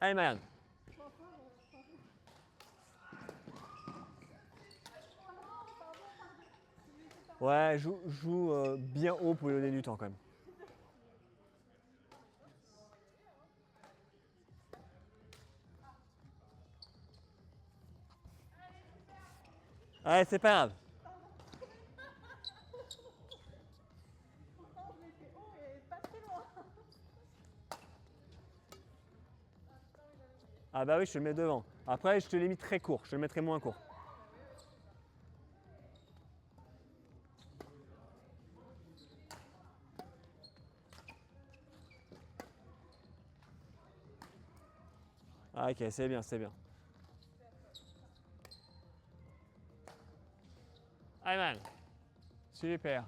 Allez, Marianne. Ouais, joue bien haut pour lui donner du temps quand même. Allez, c'est pas grave. Pourtant, je l'ai fait haut et pas très loin. Ah bah oui, je te le mets devant. Après, je te l'ai mis très court, je te le mettrai moins court. Ah, ok, c'est bien, c'est bien. Allez, man. Super.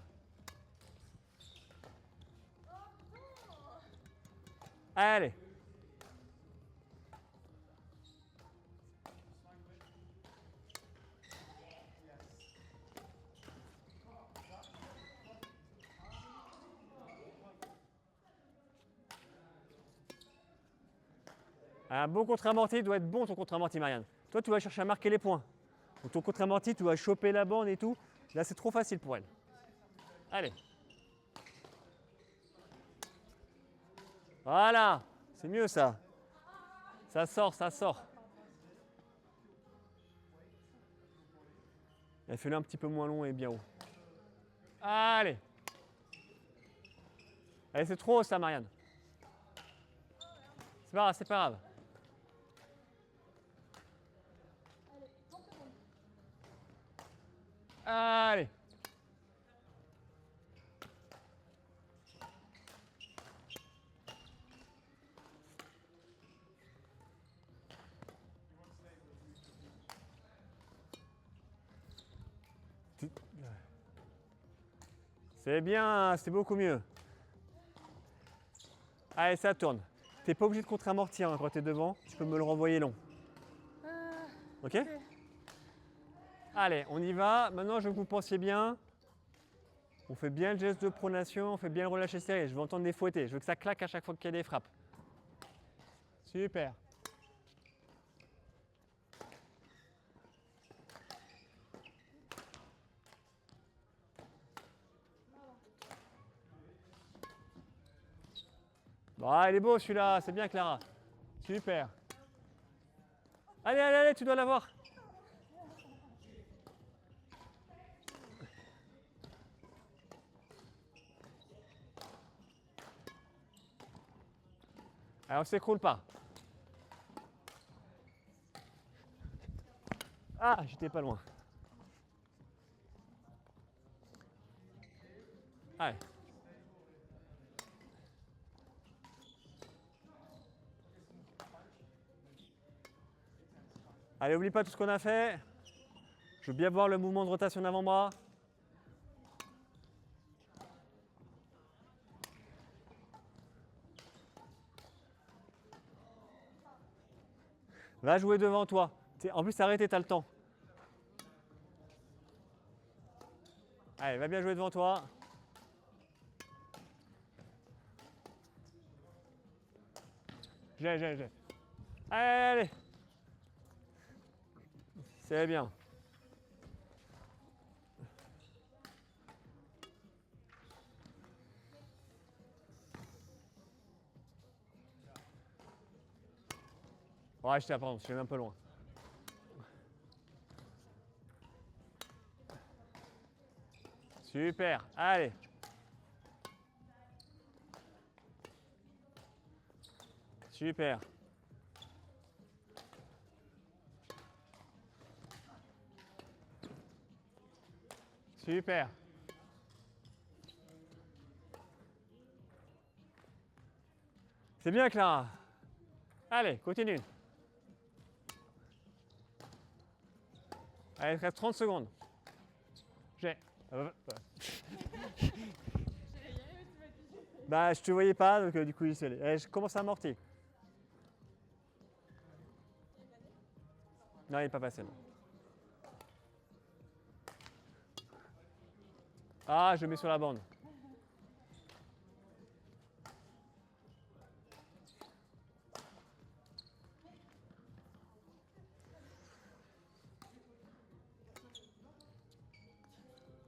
Allez. Un bon contre-amorti doit être bon ton contre-amorti, Marianne. Toi, tu vas chercher à marquer les points. Donc ton contre-amorti, tu vas choper la bande et tout. Là, c'est trop facile pour elle. Allez. Voilà. C'est mieux ça. Ça sort, ça sort. Et fais-le un petit peu moins long et bien haut. Allez. Allez, c'est trop haut ça, Marianne. C'est pas grave, c'est pas grave. Allez. C'est bien, c'est beaucoup mieux. Allez, ça tourne. T'es pas obligé de contre-amortir hein, quand t'es devant, tu peux me le renvoyer long. Ok? Allez, on y va. Maintenant, je veux que vous pensiez bien. On fait bien le geste de pronation, on fait bien le relâché serré. Je veux entendre des fouettés. Je veux que ça claque à chaque fois qu'il y a des frappes. Super. Bon, il est beau celui-là, c'est bien Clara. Super. Allez, allez, allez, tu dois l'avoir. Alors, on ne s'écroule pas. Ah, j'étais pas loin. Allez. Allez, oublie pas tout ce qu'on a fait. Je veux bien voir le mouvement de rotation d'avant-bras. Va jouer devant toi. En plus, arrêtez, t'as le temps. Allez, va bien jouer devant toi. J'ai. Allez, allez. C'est bien. Ouais, pardon, je suis un peu loin. Super, allez. Super. Super. C'est bien, Clara. Allez, continue. Allez, il te reste 30 secondes. J'ai. Bah, je te voyais pas, donc du coup, j'y suis allé. Allez, je commence à amortir. Non, il n'est pas passé. Non. Ah, je mets sur la bande.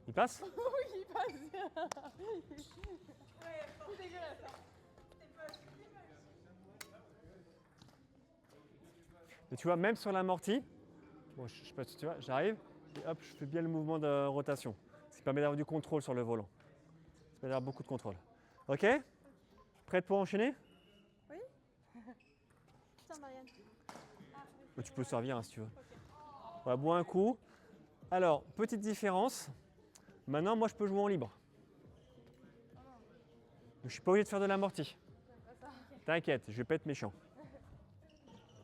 Il passe? Oui, il passe. Ouais, c'est dégueulasse. Et tu vois, même sur l'amorti, bon, je sais pas si tu vois, j'arrive et hop, je fais bien le mouvement de rotation. Ce qui permet d'avoir du contrôle sur le volant. Ça permet d'avoir beaucoup de contrôle. Ok? Prête pour enchaîner? Oui. Tiens, Marianne. Tu peux servir hein, si tu veux. Voilà, bois un coup. Alors, petite différence. Maintenant, moi, je peux jouer en libre. Je ne suis pas obligé de faire de l'amorti. T'inquiète, je vais pas être méchant.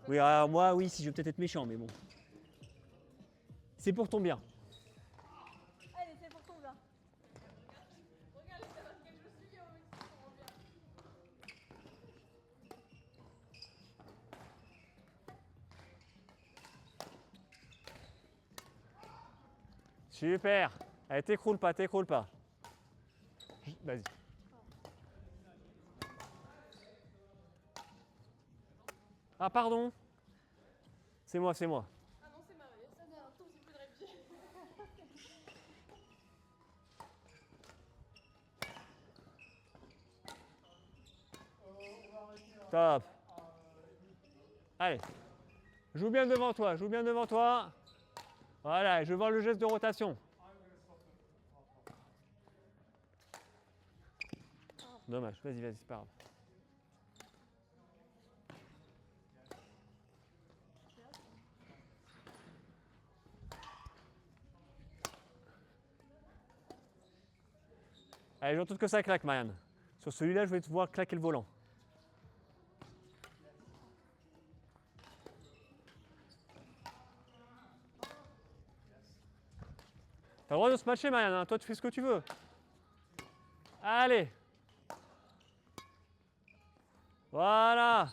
Oui, alors moi, oui, si je vais peut-être être méchant, mais bon. C'est pour ton bien. Allez, c'est pour ton bien. Regarde l'état dans lequel je suis, on me dit bien. Super. Allez, t'écroule pas, t'écroule pas. Vas-y. Ah, pardon. C'est moi, c'est moi. Ah non, c'est Marie, ça donne un tout petit peu de répit. Top. Allez. Joue bien devant toi, joue bien devant toi. Voilà, je veux voir le geste de rotation. Dommage, vas-y, vas-y, c'est pas grave. Allez, j'entends que ça claque, Marianne. Sur celui-là, je vais te voir claquer le volant. T'as le droit de se matcher, Marianne, hein. Toi, tu fais ce que tu veux. Allez. Voilà.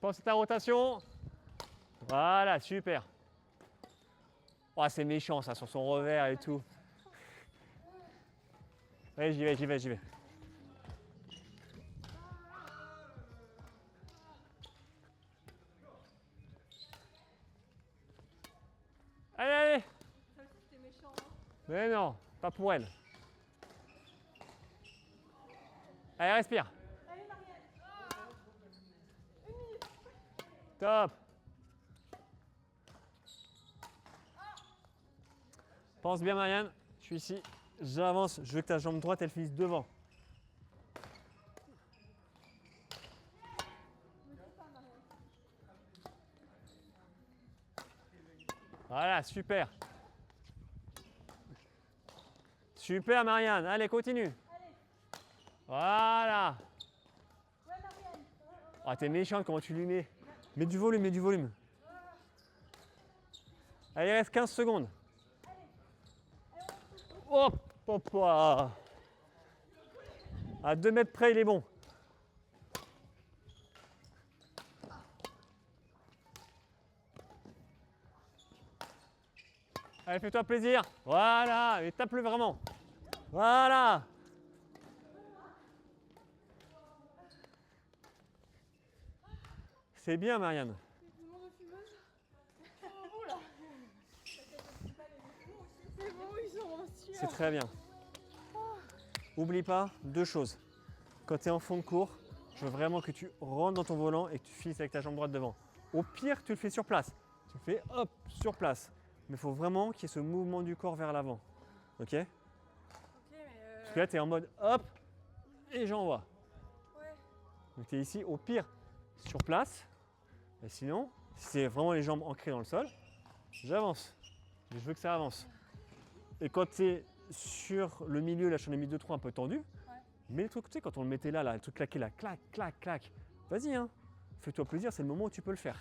Pense à ta rotation. Voilà, super. Oh, c'est méchant, ça, sur son revers et tout. Allez, j'y vais, j'y vais, j'y vais. Allez, allez. Ça aussi, c'était méchant. Hein. Mais non, pas pour elle. Allez, respire. Top. Pense bien, Marianne. Je suis ici. J'avance. Je veux que ta jambe droite, elle finisse devant. Voilà, super. Super, Marianne. Allez, continue. Voilà. Ah, t'es méchante, comment tu lui mets. Mets du volume, mets du volume. Allez, il reste 15 secondes. Hop, hop, hop. À 2 mètres près, il est bon. Allez, fais-toi plaisir. Voilà, et tape-le vraiment. Voilà. C'est bien, Marianne. Tout le monde est fumeuse. Oh, bon là. C'est bon, ils sont en sueur. C'est très bien. Oublie pas 2 choses. Quand tu es en fond de cours, je veux vraiment que tu rentres dans ton volant et que tu finisses avec ta jambe droite devant. Au pire, tu le fais sur place. Tu le fais hop, sur place. Mais il faut vraiment qu'il y ait ce mouvement du corps vers l'avant. Ok? Ok, mais Parce que là, tu es en mode hop et j'envoie. ouais. Donc tu es ici, au pire, sur place. Et sinon, si c'est vraiment les jambes ancrées dans le sol, j'avance. Je veux que ça avance. Et quand tu es sur le milieu, là, je t'en ai mis 2-3 un peu tendu. Mais le truc, tu sais, quand on le mettait là, le truc claqué là, clac, clac, clac. Vas-y, hein. Fais-toi plaisir, c'est le moment où tu peux le faire.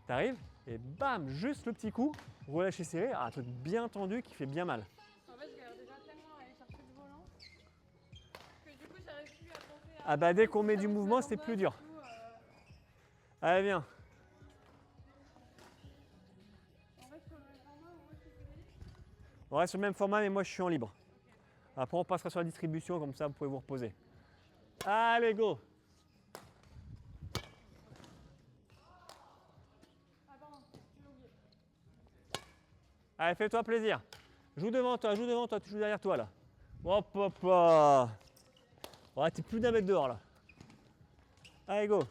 T'arrives et bam, juste le petit coup, relâché serré, un truc bien tendu qui fait bien mal. En fait, je galère déjà tellement à aller chercher le volant que du coup, j'arrive plus à penser à. Ah bah dès qu'on met du mouvement, c'est plus dur. Allez, viens. En fait, sur le même format, où est-ce que tu dis? On reste sur le même format, mais moi je suis en libre. Après, on passera sur la distribution, comme ça vous pouvez vous reposer. Allez, go! Ah, pardon, tu l'as oublié. Allez, fais-toi plaisir. Joue devant toi, tu joues derrière toi là. Hop, hop, hop. Ouais, t'es plus d'un mètre dehors là. Allez, go!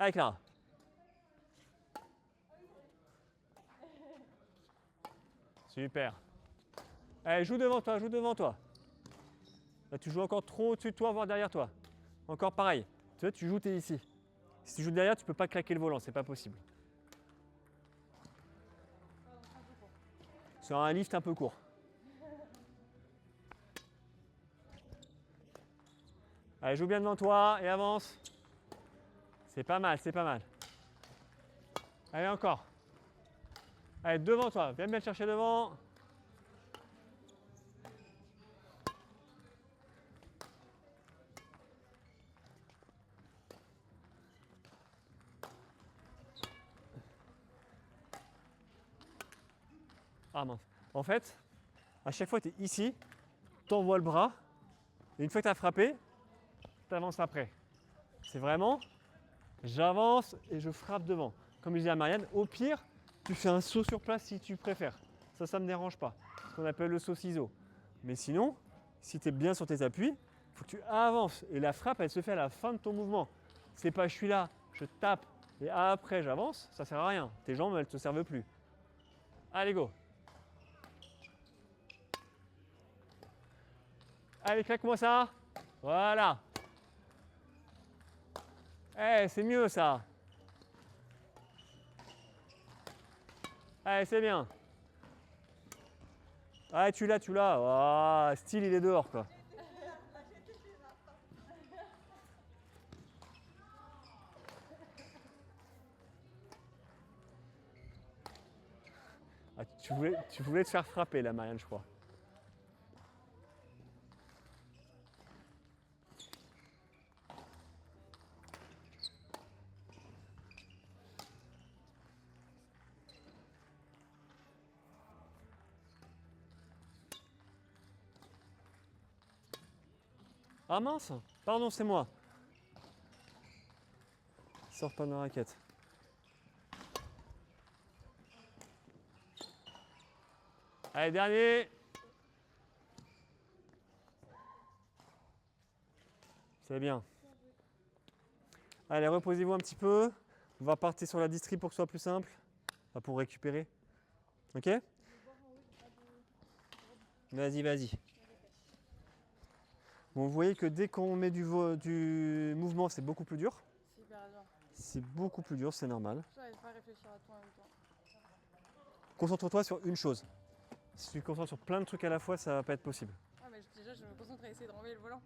Allez, Clara. Super. Allez, joue devant toi, joue devant toi. Là, tu joues encore trop au-dessus de toi, voire derrière toi. Encore pareil. Tu vois, tu joues, t'es ici. Si tu joues derrière, tu peux pas claquer le volant, c'est pas possible. Sur un lift un peu court. Allez, joue bien devant toi et avance. C'est pas mal, c'est pas mal. Allez, encore. Allez, devant toi, viens bien le chercher devant. Ah mince. En fait, à chaque fois, tu es ici, tu envoies le bras, et une fois que tu as frappé, tu avances après. C'est vraiment, j'avance et je frappe devant. Comme je disais à Marianne, au pire, tu fais un saut sur place si tu préfères. Ça ne me dérange pas. Ce qu'on appelle le saut ciseau. Mais sinon, si tu es bien sur tes appuis, il faut que tu avances. Et la frappe, elle se fait à la fin de ton mouvement. C'est pas je suis là, je tape et après j'avance, ça sert à rien. Tes jambes, elles ne te servent plus. Allez, go! Allez, claque-moi ça. Voilà. Eh, c'est mieux ça. Allez, c'est bien. Allez, tu l'as, tu l'as. Oh, style, il est dehors, quoi. Ah, tu voulais te faire frapper, là, Marianne, je crois. Ah mince, pardon, c'est moi. Sors pas de la raquette. Allez, dernier. C'est bien. Allez, reposez-vous un petit peu. On va partir sur la distrib pour que ce soit plus simple. Enfin, pour récupérer. Ok? Vas-y, vas-y. Bon, vous voyez que dès qu'on met du mouvement, c'est beaucoup plus dur. C'est hyper dur. C'est beaucoup plus dur, c'est normal. J'arrive pas à réfléchir à tout en même temps. Concentre-toi sur une chose. Si tu te concentres sur plein de trucs à la fois, ça va pas être possible. Ouais, mais déjà, je me concentre à essayer de renvoyer le volant.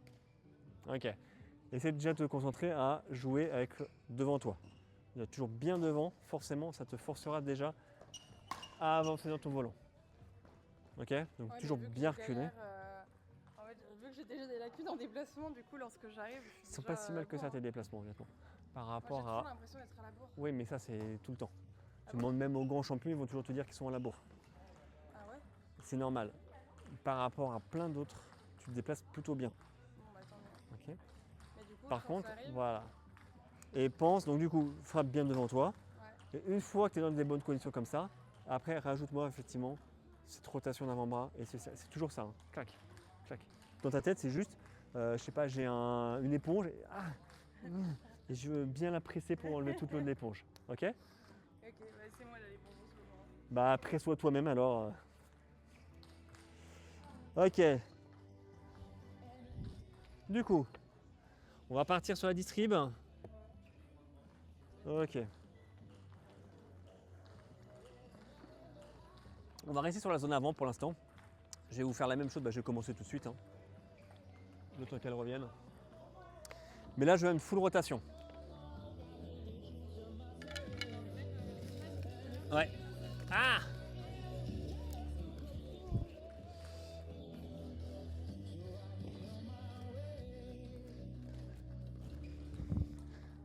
Ok. Essaie déjà de te concentrer à jouer avec devant toi. Il y a toujours bien devant, forcément, ça te forcera déjà à avancer dans ton volant. Ok? Donc Ouais, toujours mais vu que bien je reculé. galère, en fait, vu que j'ai déjà des lacunes en déplacement, du coup, lorsque j'arrive, je Ils suis sont déjà pas si mal que ça bourre, tes déplacements, honnêtement. Par Moi, j'ai rapport toujours à. l'impression d'être à la bourre. Oui, mais ça c'est tout le temps. Ah Tu bon demandes même aux grands champions, ils vont toujours te dire qu'ils sont à la bourre. Ah ouais? C'est normal. Par rapport à plein d'autres, tu te déplaces plutôt bien. Bon, bah tant mieux. Ok? Mais du coup, Par quand contre, j'arrive, voilà. Et pense, donc du coup, frappe bien devant toi. ouais. Et une fois que tu es dans des bonnes conditions comme ça, après rajoute-moi effectivement cette rotation d'avant-bras. Et c'est toujours ça. Hein. Clac, clac. Dans ta tête, c'est juste, je sais pas, j'ai une éponge. Et je veux bien la presser pour enlever toute l'eau de l'éponge. Ok? Ok, bah c'est moi d'aller pour ce moment. Bah presse-toi toi-même alors. Ok. Du coup, on va partir sur la distrib. Ok. On va rester sur la zone avant pour l'instant. Je vais vous faire la même chose, je vais commencer tout de suite. Hein. Le temps qu'elle revienne. Mais là, je veux une full rotation. Ouais. Ah!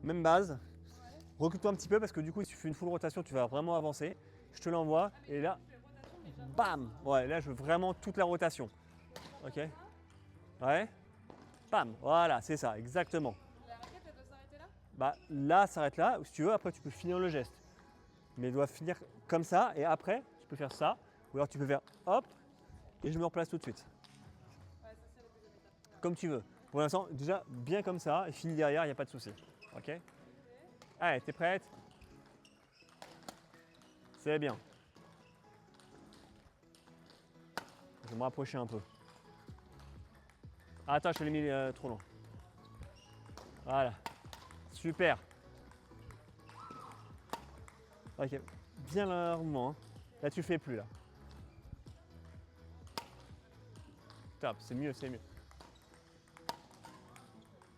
Même base. Recule-toi un petit peu parce que du coup, si tu fais une full rotation, tu vas vraiment avancer. Je te l'envoie et là, bam! Ouais, là, je veux vraiment toute la rotation. Ok? Ouais? Bam! Voilà, c'est ça, exactement. La raquette, elle doit s'arrêter là? Bah là, s'arrête là. Si tu veux, après, tu peux finir le geste. Mais il doit finir comme ça et après, tu peux faire ça. Ou alors tu peux faire hop et je me replace tout de suite. Ouais, ça c'est la deuxième étape. Comme tu veux. Pour l'instant, déjà bien comme ça et fini derrière, il n'y a pas de souci. Ok? Allez, t'es prête? C'est bien. Je vais me rapprocher un peu. Ah, attends, je te l'ai mis trop long. Voilà. Super. Ok. Bien largement. Hein. Là, tu fais plus là. Top, c'est mieux, c'est mieux.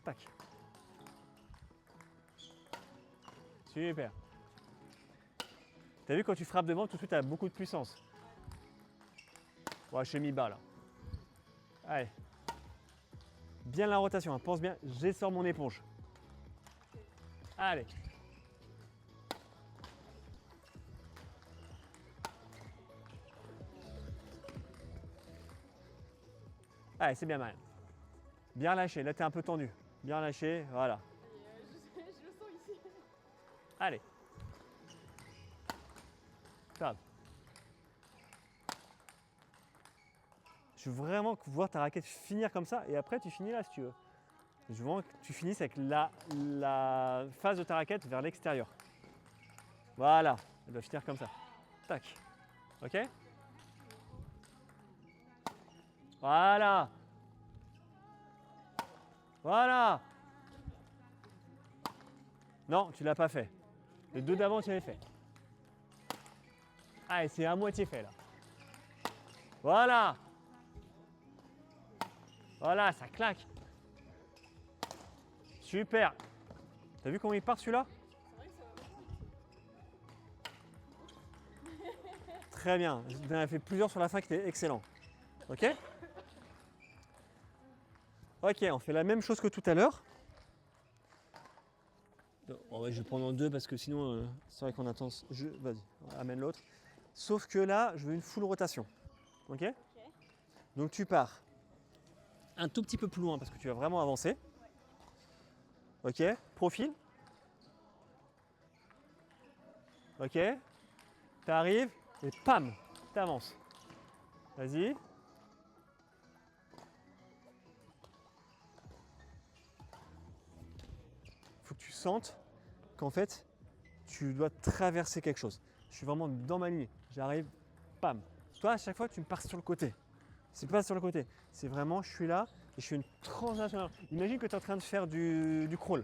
Tac. Super. T'as vu quand tu frappes devant, tout de suite, tu as beaucoup de puissance. Ouais, je suis mis bas là. Allez. Bien la rotation, hein. Pense bien, j'essore mon éponge. Allez. Allez, c'est bien mal. Bien lâché, là tu es un peu tendu. Bien lâché, voilà. Et je le sens ici. Allez. Top. Je veux vraiment voir ta raquette finir comme ça et après tu finis là si tu veux. Je veux vraiment que tu finisses avec la face de ta raquette vers l'extérieur. Voilà, elle doit finir comme ça. Tac. Ok? Voilà. Voilà. Non, tu l'as pas fait. Les deux d'avant, tu l'avais fait. Allez, c'est à moitié fait là. Voilà. Voilà, ça claque. Super. T'as vu comment il part celui-là? C'est vrai que ça va beaucoup. Très bien. J'en ai fait plusieurs sur la fin qui étaient excellents. Ok? Ok, on fait la même chose que tout à l'heure. Oh ouais, je vais prendre en deux parce que sinon, c'est vrai qu'on attend. Vas-y, amène l'autre. Sauf que là, je veux une full rotation. Ok? Ok. Donc tu pars un tout petit peu plus loin parce que tu vas vraiment avancer. Ok? Profil. Ok? Tu arrives et pam! Tu avances. Vas-y. Faut que tu sentes qu'en fait, tu dois traverser quelque chose. Je suis vraiment dans ma ligne. J'arrive, pam. Toi, à chaque fois, tu me pars sur le côté. C'est pas sur le côté. C'est vraiment, je suis là et je fais une translation. Imagine que tu es en train de faire du crawl.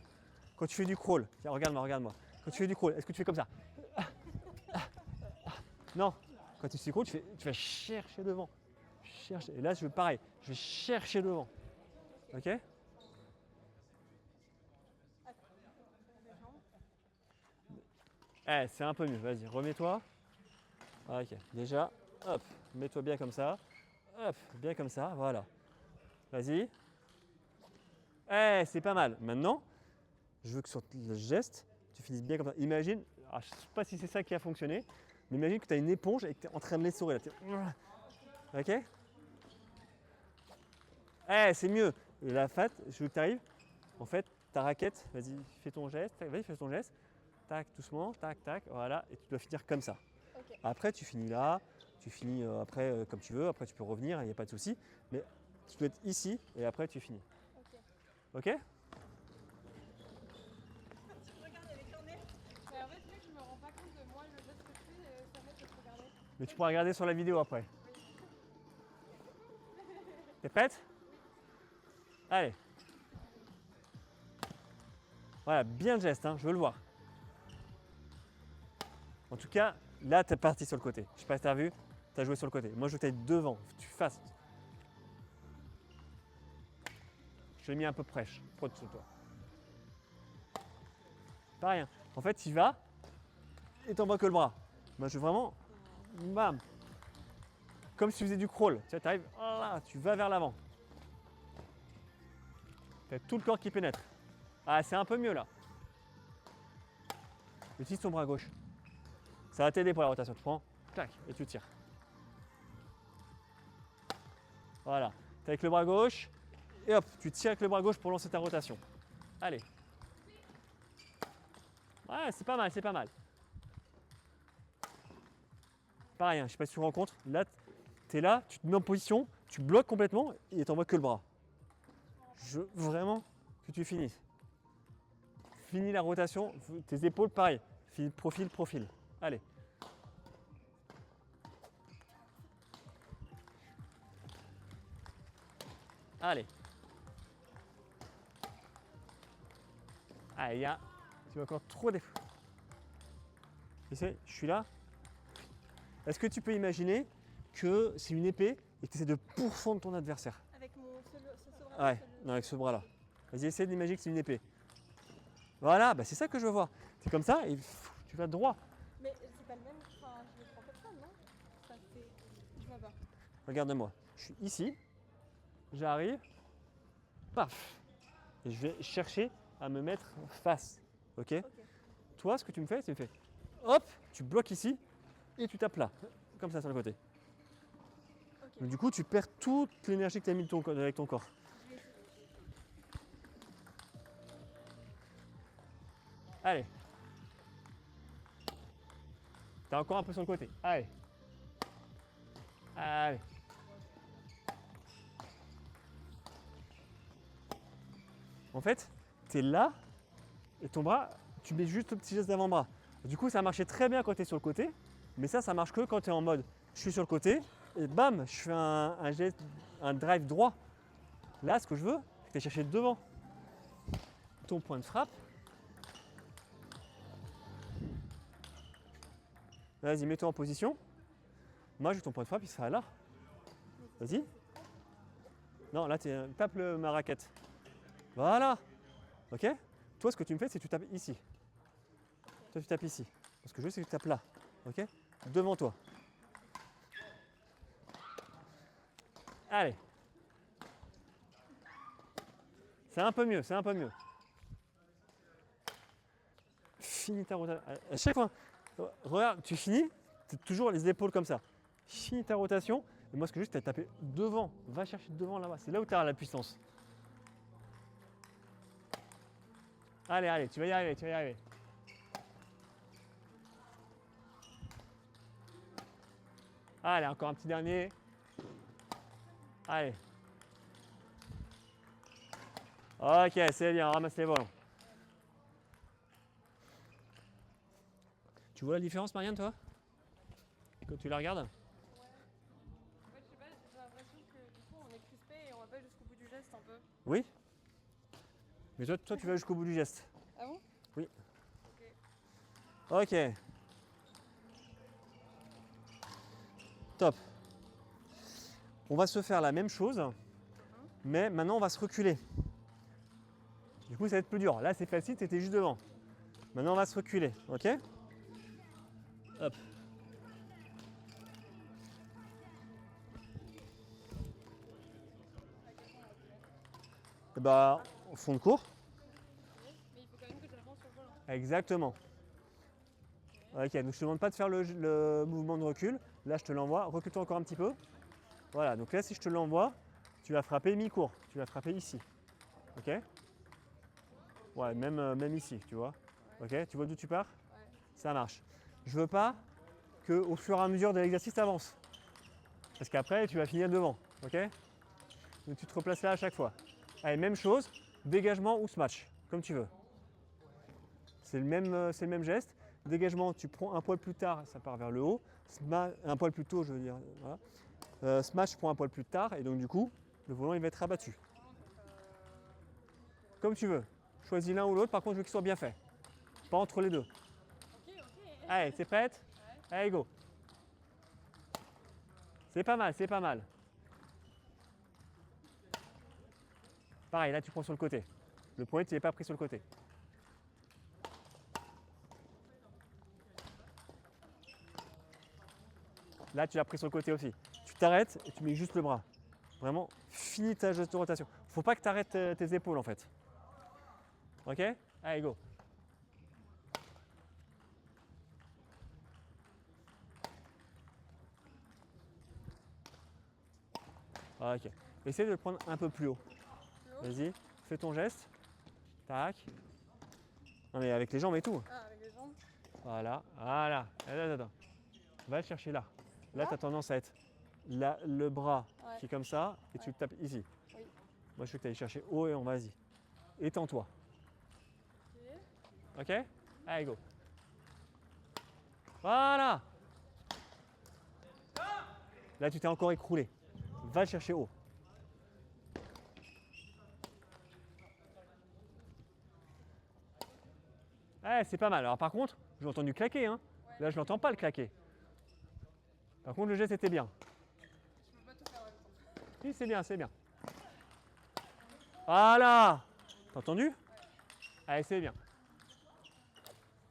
Quand tu fais du crawl, tiens, regarde-moi, regarde-moi. Quand tu fais du crawl, est-ce que tu fais comme ça? Non. Quand tu fais du crawl, tu vas chercher devant. Et là, je veux pareil. Je vais chercher devant. Ok? Eh, c'est un peu mieux. Vas-y, remets-toi. Ok, déjà, hop, mets-toi bien comme ça. Hop, bien comme ça, voilà. Vas-y. Eh, c'est pas mal. Maintenant, je veux que sur le geste, tu finisses bien comme ça. Imagine, alors, je ne sais pas si c'est ça qui a fonctionné, mais imagine que tu as une éponge et que tu es en train de l'essorer. Ok? Eh, c'est mieux. Et la fat, je veux que tu arrives. En fait, ta raquette, vas-y, fais ton geste. Vas-y, fais ton geste. Tac, doucement, tac, tac, voilà. Et tu dois finir comme ça. Ok. Après, tu finis là. Tu finis après comme tu veux. Après, tu peux revenir, il n'y a pas de souci. Mais tu dois être ici et après, tu finis. Ok. Ok? Regarde avec ton nez. Mais en fait, mec, je me rends pas compte de moi, le geste que je fais, ça m'aide de te regarder. Mais tu pourras regarder sur la vidéo après. T'es prête? Allez. Voilà, bien le geste, hein, je veux le voir. En tout cas, là, tu es parti sur le côté. Je sais pas si tu as vu, tu as joué sur le côté. Moi, je veux que tu ailles devant, que tu fasses. Je l'ai mis un peu prêche, trop de toi. Pas rien. En fait, tu y vas et t'envoies que le bras. Moi, je veux vraiment, bam. Comme si tu faisais du crawl. Tu vois, arrives, oh là, tu vas vers l'avant. Tu as tout le corps qui pénètre. Ah, c'est un peu mieux là. Utilise ton bras gauche. Ça va t'aider pour la rotation. Tu prends, tac, et tu tires. Voilà. Tu es avec le bras gauche. Et hop, tu tires avec le bras gauche pour lancer ta rotation. Allez. Ouais, c'est pas mal, c'est pas mal. Pareil, hein, je sais pas si tu rencontres. Là, tu es là, tu te mets en position, tu bloques complètement et t'envoies que le bras. Je veux vraiment que tu finisses. Finis la rotation, tes épaules, pareil. Profil, profil. Allez. Allez. Allez, tu as encore trop d'efforts. Tu sais, je suis là. Est-ce que tu peux imaginer que c'est une épée et que tu essaies de pourfendre ton adversaire? Avec ce bras. Ouais, non, avec ce bras-là. Vas-y, essaie d'imaginer que c'est une épée. Voilà, bah c'est ça que je veux voir. C'est comme ça et tu vas droit. Mais c'est pas le même. Enfin, je le prends comme ça, non? Ça fait. Je vois pas. Regarde-moi. Je suis ici. J'arrive. Paf. Et je vais chercher à me mettre face. Ok? Ok. Toi, ce que tu me fais, c'est me fais. Hop, tu bloques ici et tu tapes là. Comme ça sur le côté. Ok. Donc, du coup, tu perds toute l'énergie que tu as mis avec ton corps. Je vais essayer. Allez. T'es encore un peu sur le côté. Allez. Allez. En fait, tu es là et ton bras, tu mets juste le petit geste d'avant-bras. Du coup, ça marchait très bien quand tu es sur le côté, mais ça marche que quand tu es en mode je suis sur le côté et bam, je fais un geste, un drive droit. Là, ce que je veux, c'est que tu ailles chercher devant ton point de frappe. Vas-y, mets-toi en position. Moi, je veux que ton point de frappe, il sera là. Vas-y. Non, là, tape ma raquette. Voilà. Ok? Toi, ce que tu me fais, c'est que tu tapes ici. Toi, tu tapes ici. Parce que je veux, c'est que tu tapes là. Ok? Devant toi. Allez. C'est un peu mieux, c'est un peu mieux. Finis ta rotation. À chaque fois, regarde, tu finis, tu as toujours les épaules comme ça. Finis ta rotation. Et moi, ce que je veux, c'est taper devant. Va chercher devant là-bas. C'est là où tu as la puissance. Allez, allez, tu vas y arriver, tu vas y arriver. Allez, encore un petit dernier. Allez. Ok, c'est bien, ramasse les volants. Tu vois la différence, Marianne, toi? Quand tu la regardes? En fait, je sais pas, j'ai l'impression que du coup, on est crispé et on va pas jusqu'au bout du geste un peu. Oui. Mais toi, tu vas jusqu'au bout du geste. Ah bon? Oui. Ok. Ok. Top. On va se faire la même chose, mais maintenant on va se reculer. Du coup, ça va être plus dur. Là, c'est facile, tu étais juste devant. Maintenant, on va se reculer, ok? Hop. Et bah, au fond de cours. Mais il faut quand même que j'avance sur le volant. Exactement. Ok, donc je te demande pas de faire le mouvement de recul. Là, je te l'envoie. Recule-toi encore un petit peu. Voilà, donc là, si je te l'envoie, tu vas frapper mi-cours. Tu vas frapper ici. Ok? Ouais, même ici, tu vois. Ok, tu vois d'où tu pars? Ouais. Ça marche. Je veux pas qu'au fur et à mesure de l'exercice, tu avances. Parce qu'après, tu vas finir devant. Ok? Donc tu te replaces là à chaque fois. Allez, même chose, dégagement ou smash, comme tu veux. C'est le même geste. Dégagement, tu prends un poil plus tard, ça part vers le haut. Un poil plus tôt, je veux dire. Voilà. Smash, je prends un poil plus tard et donc du coup, le volant il va être rabattu. Comme tu veux. Choisis l'un ou l'autre, par contre, je veux qu'il soit bien fait. Pas entre les deux. Ok, ok. Allez, c'est prête? Ouais. Allez, go. C'est pas mal, c'est pas mal. Pareil, là tu prends sur le côté. Le point, tu n'es pas pris sur le côté. Là, tu l'as pris sur le côté aussi. Tu t'arrêtes et tu mets juste le bras. Vraiment, finis ta geste de rotation. Faut pas que tu arrêtes tes épaules en fait. Ok? Allez, go. Ok. Essaye de le prendre un peu plus haut. Plus haut? Vas-y, fais ton geste. Tac. Non mais avec les jambes et tout. Ah, avec les jambes. Voilà, voilà. Attends. Va le chercher là. Là, Là? tu as tendance à être là, le bras Ouais. qui est comme ça et tu Ouais. le tapes ici. Oui. Moi, je veux que tu ailles chercher haut et on vas-y. Étends-toi. Ok. Ok? Allez, go. Voilà. Là, tu t'es encore écroulé. Va le chercher haut. Ouais, c'est pas mal. Alors par contre, j'ai entendu claquer. Hein. Là, je l'entends pas le claquer. Par contre, le geste était bien. Je peux pas tout faire en même temps. Oui, c'est bien, c'est bien. Voilà. T'as entendu? Allez, c'est bien.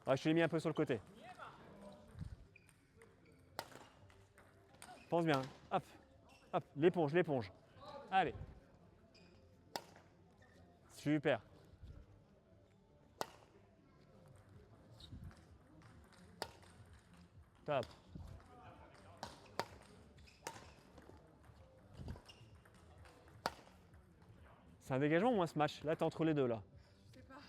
Ouais, je te l'ai mis un peu sur le côté. Pense bien. Hop, hop, l'éponge, l'éponge. Allez. Super. Top. C'est un dégagement ou un smash? Là, t'es entre les deux là. Je sais pas.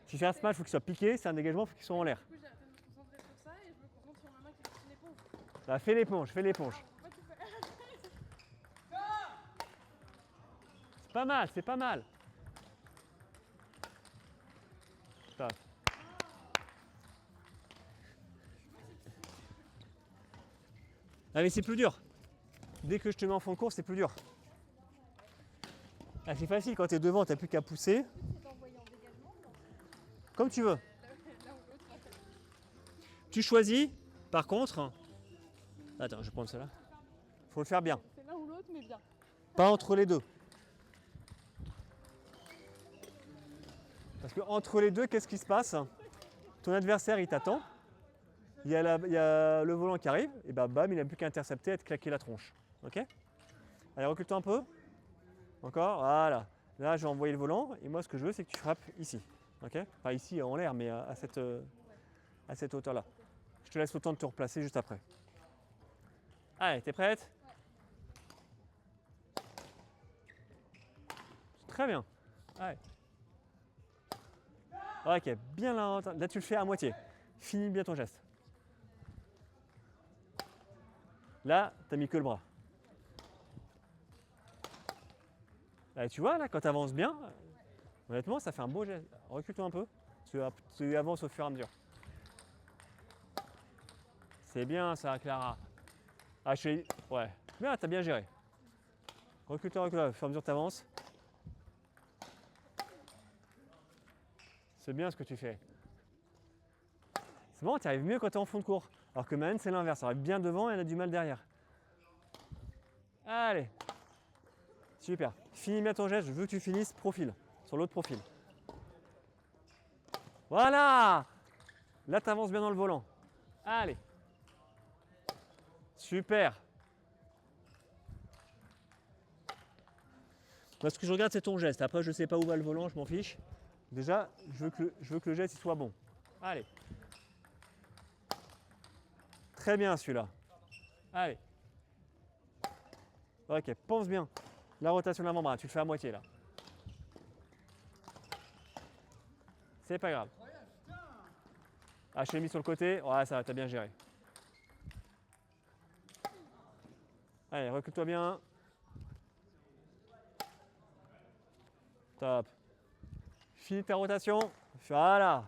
Si c'est un smash, il faut qu'il soit piqué. C'est un dégagement, il faut qu'il soit en l'air. Du coup, j'arrête de me concentrer sur ça et je me concentre sur ma main qui est une éponge. Là, fais l'éponge, fais l'éponge. On peut pas tout faire. C'est pas mal, c'est pas mal. Top. Ah mais c'est plus dur. Dès que je te mets en fond de course, c'est plus dur. Ah, c'est facile, quand tu es devant, tu n'as plus qu'à pousser. C'est d'envoyer en dégagement ou en... Comme tu veux. Là où l'autre, là. Tu choisis, par contre... Attends, je vais prendre cela. Faut le faire bien. C'est l'un ou l'autre, mais bien. Pas entre les deux. Parce que entre les deux, qu'est-ce qui se passe? Ton adversaire, il t'attend. Il y a le volant qui arrive. Et bah bam, il n'a plus qu'à intercepter et te claquer la tronche. Ok? Allez, recule-toi un peu. Encore, voilà. Là, je vais envoyer le volant. Et moi, ce que je veux, c'est que tu frappes ici. Ok? Pas ici en l'air, mais à cette hauteur-là. Je te laisse le temps de te replacer juste après. Allez, t'es prête? Très bien. Allez. Ok, bien là. Là, tu le fais à moitié. Finis bien ton geste. Là, t'as mis que le bras. Tu vois, là, quand tu avances bien, honnêtement, ça fait un beau geste. Recule-toi un peu. Tu avances au fur et à mesure. C'est bien ça, Clara. Ah, ouais. Bien, t'as bien géré. Recule-toi, recule-toi. Au fur et à mesure, tu avances. C'est bien ce que tu fais. C'est bon, tu arrives mieux quand tu es en fond de cours. Alors que Maën, c'est l'inverse. Elle arrive bien devant et elle a du mal derrière. Allez. Super. Finis bien ton geste. Je veux que tu finisses profil. Sur l'autre profil. Voilà. Là, tu avances bien dans le volant. Allez. Super. Moi, ce que je regarde, c'est ton geste. Après, je ne sais pas où va le volant, je m'en fiche. Déjà, je veux que le geste il soit bon. Allez. Très bien celui-là. Allez. Ok, pense bien. La rotation de l'avant-bras, tu le fais à moitié là. C'est pas grave. Ah, je l'ai mis sur le côté. Ouais, ça va, t'as bien géré. Allez, recule-toi bien. Top. Finis ta rotation. Voilà.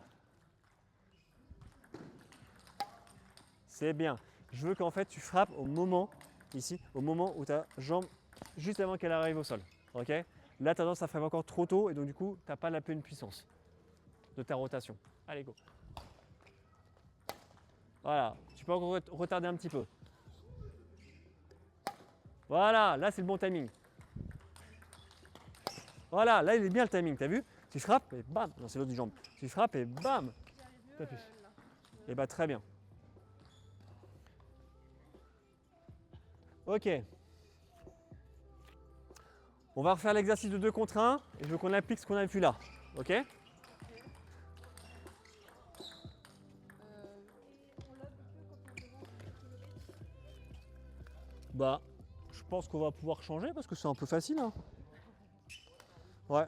C'est bien. Je veux qu'en fait tu frappes au moment, ici, au moment où ta jambe, juste avant qu'elle arrive au sol. Ok. Là, tu as tendance à frapper encore trop tôt et donc du coup, tu n'as pas la pleine puissance de ta rotation. Allez, go. Voilà. Tu peux encore retarder un petit peu. Voilà. Là, c'est le bon timing. Voilà. Là, il est bien le timing. T'as vu? Tu frappes et bam. Non, c'est l'autre jambe. Tu frappes et bam. J'y arrive mieux T'appuies. là. Et bah, très bien. Ok. On va refaire l'exercice de 2 contre 1 et je veux qu'on applique ce qu'on a vu là. Ok? Bah, je pense qu'on va pouvoir changer parce que c'est un peu facile. Hein. Ouais.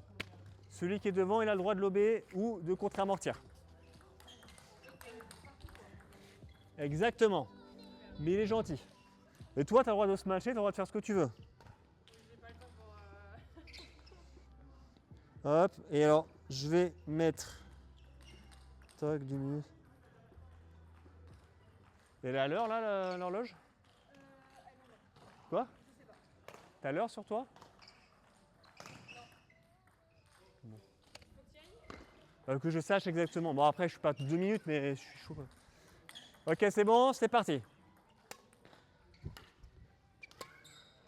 Celui qui est devant, il a le droit de lober ou de contre-amortir. Exactement. Mais il est gentil. Et toi, tu as le droit de se matcher, tu as le droit de faire ce que tu veux. J'ai pas le temps pour. Hop, et alors, je vais mettre. Toc, 2 minutes. Elle est à l'heure là, l'horloge? Quoi? Je sais pas. T'as l'heure sur toi? Faut que tu y ailles? Que je sache exactement. Bon, après, je suis pas 2 minutes, mais je suis chaud. Quoi. Ok, c'est bon, c'est parti.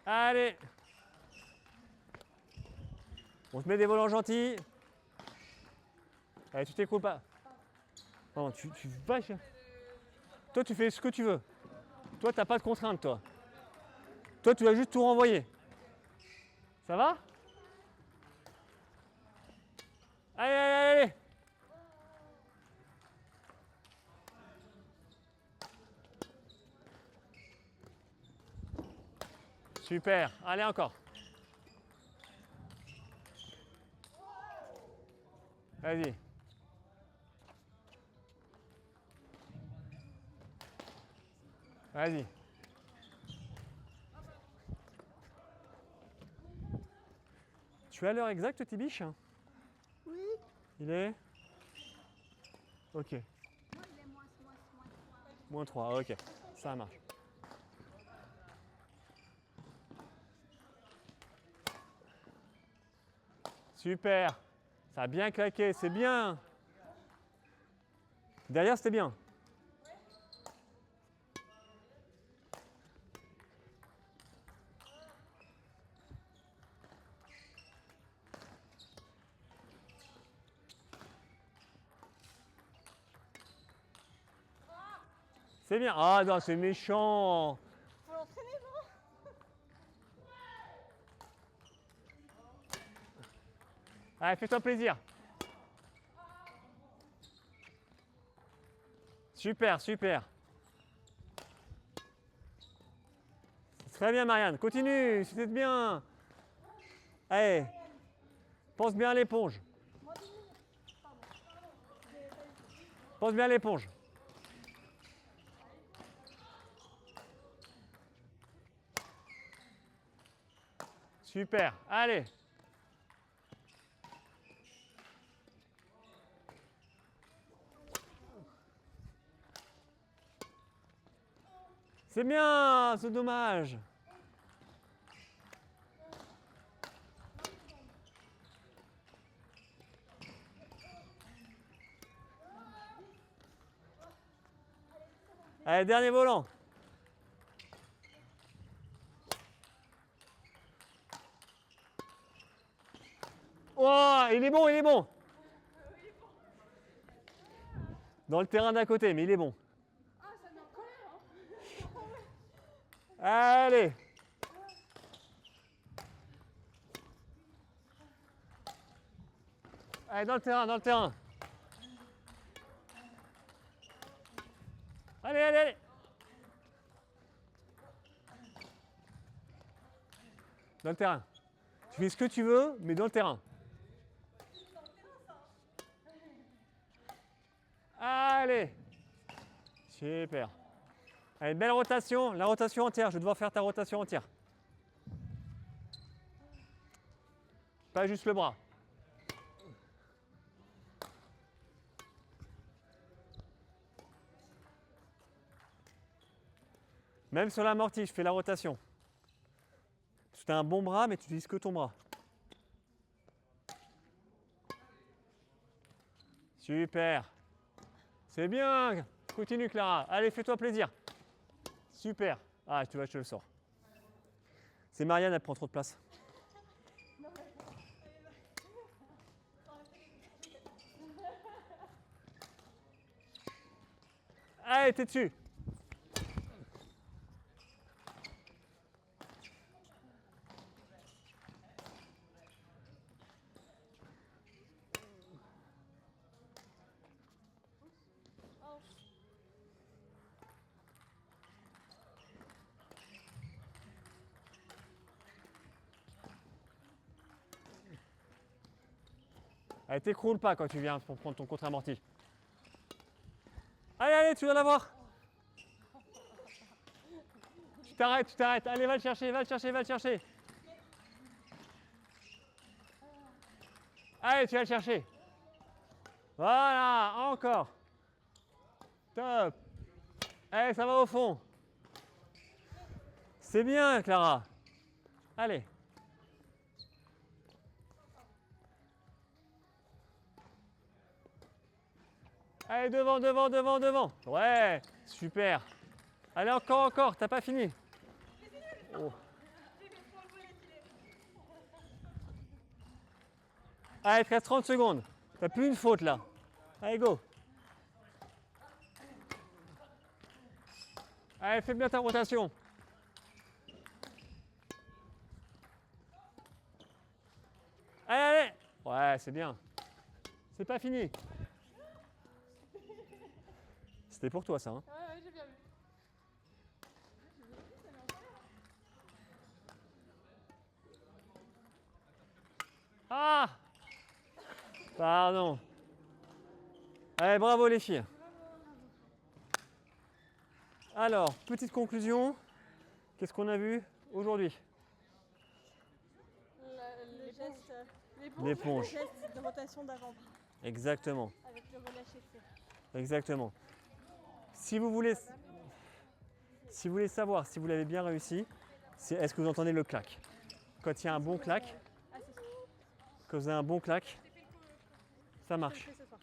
Allez. On se met des volants gentils. Allez, tu t'écroules pas. Non, tu vas. Toi, tu fais ce que tu veux. Toi, t'as pas de contrainte, toi. Toi, tu vas juste tout renvoyer. Ça va? Allez, allez, allez. Super. Allez, encore. Vas-y. Vas-y. Tu as l'heure exacte, Tibiche? Oui. Il est? Ok. Moi, il est moins 3. -3, ok. Ça marche. Super. Ça a bien claqué, c'est bien. Derrière, c'était bien. C'est bien. Ah non, c'est méchant. Faut l'entraîner, non? Allez, fais-toi plaisir. Super, super. Très bien, Marianne. Continue, c'était bien. Allez, pense bien à l'éponge. Pense bien à l'éponge. Super, allez. C'est bien, c'est dommage. Allez, dernier volant. Oh, il est bon, il est bon. Dans le terrain d'à côté, mais il est bon. Ah, ça met en colère, hein. Allez. Allez, dans le terrain, dans le terrain. Allez, allez, allez. Dans le terrain. Tu fais ce que tu veux, mais dans le terrain. Allez. Super. Allez, belle rotation. La rotation entière. Je vais devoir faire ta rotation entière. Pas juste le bras. Même sur l'amorti, je fais la rotation. Tu as un bon bras, mais tu n'utilises que ton bras. Super. C'est bien. Continue, Clara. Allez, fais-toi plaisir. Super. Ah, tu vois, je te le sors. C'est Marianne, elle prend trop de place. Allez, t'es dessus. Allez, t'écroules pas quand tu viens pour prendre ton contre-amorti. Allez, allez, tu vas l'avoir. Tu t'arrêtes, tu t'arrêtes. Allez, va le chercher, va le chercher, va le chercher. Allez, tu vas le chercher. Voilà, encore. Top. Allez, ça va au fond. C'est bien, Clara. Allez. Allez, devant, devant, devant, devant. Ouais, super. Allez, encore, encore, t'as pas fini. Oh. Allez, il te reste 30 secondes. T'as plus une faute là. Allez, go. Allez, fais bien ta rotation. Allez, allez. Ouais, c'est bien. C'est pas fini. C'était pour toi ça. Hein. Ouais, ouais, j'ai bien vu. Ah! Pardon. Allez, bravo les filles. Alors, petite conclusion. Qu'est-ce qu'on a vu aujourd'hui? Le geste, L'éponge. geste de rotation d'avant-bras Exactement. avec le relâché serré. Exactement. Si vous voulez savoir si vous l'avez bien réussi, c'est est-ce que vous entendez le clac? Quand il y a un bon clac, Ah, c'est ça. quand vous avez un bon clac, ça Je marche. te le fais ce soir.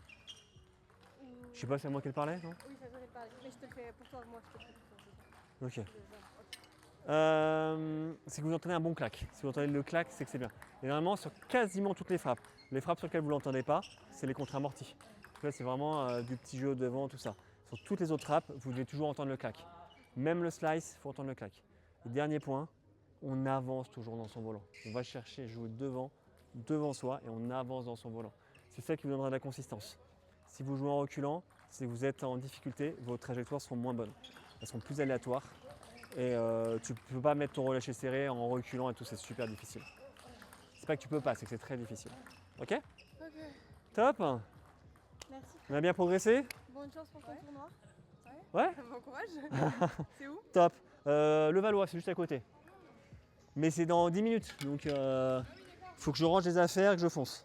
Je sais pas, c'est à moi qu'elle parlait, non? Oui, ça j'en ai parlé. Mais je te le fais pour toi, moi je te le fais pour Ok. toi. C'est que vous entendez un bon clac. Si vous entendez le clac, c'est que c'est bien. Et normalement, sur quasiment toutes les frappes sur lesquelles vous ne l'entendez pas, c'est les contre-amortis. Là, c'est vraiment du petit jeu devant, tout ça. Sur toutes les autres frappes, vous devez toujours entendre le clac. Même le slice, il faut entendre le clac. Et dernier point, on avance toujours dans son volant. On va chercher, jouer devant soi et on avance dans son volant. C'est ça qui vous donnera de la consistance. Si vous jouez en reculant, si vous êtes en difficulté, vos trajectoires seront moins bonnes. Elles seront plus aléatoires. Et tu ne peux pas mettre ton relâché serré en reculant et tout, c'est super difficile. C'est pas que tu peux pas, c'est que c'est très difficile. Ok? Ok. Top. Merci. On a bien progressé? Bonne chance pour ton tournoi. Ouais? Bon courage. C'est où? Top. Le Valois, c'est juste à côté. Mais c'est dans 10 minutes, donc faut que je range les affaires et que je fonce.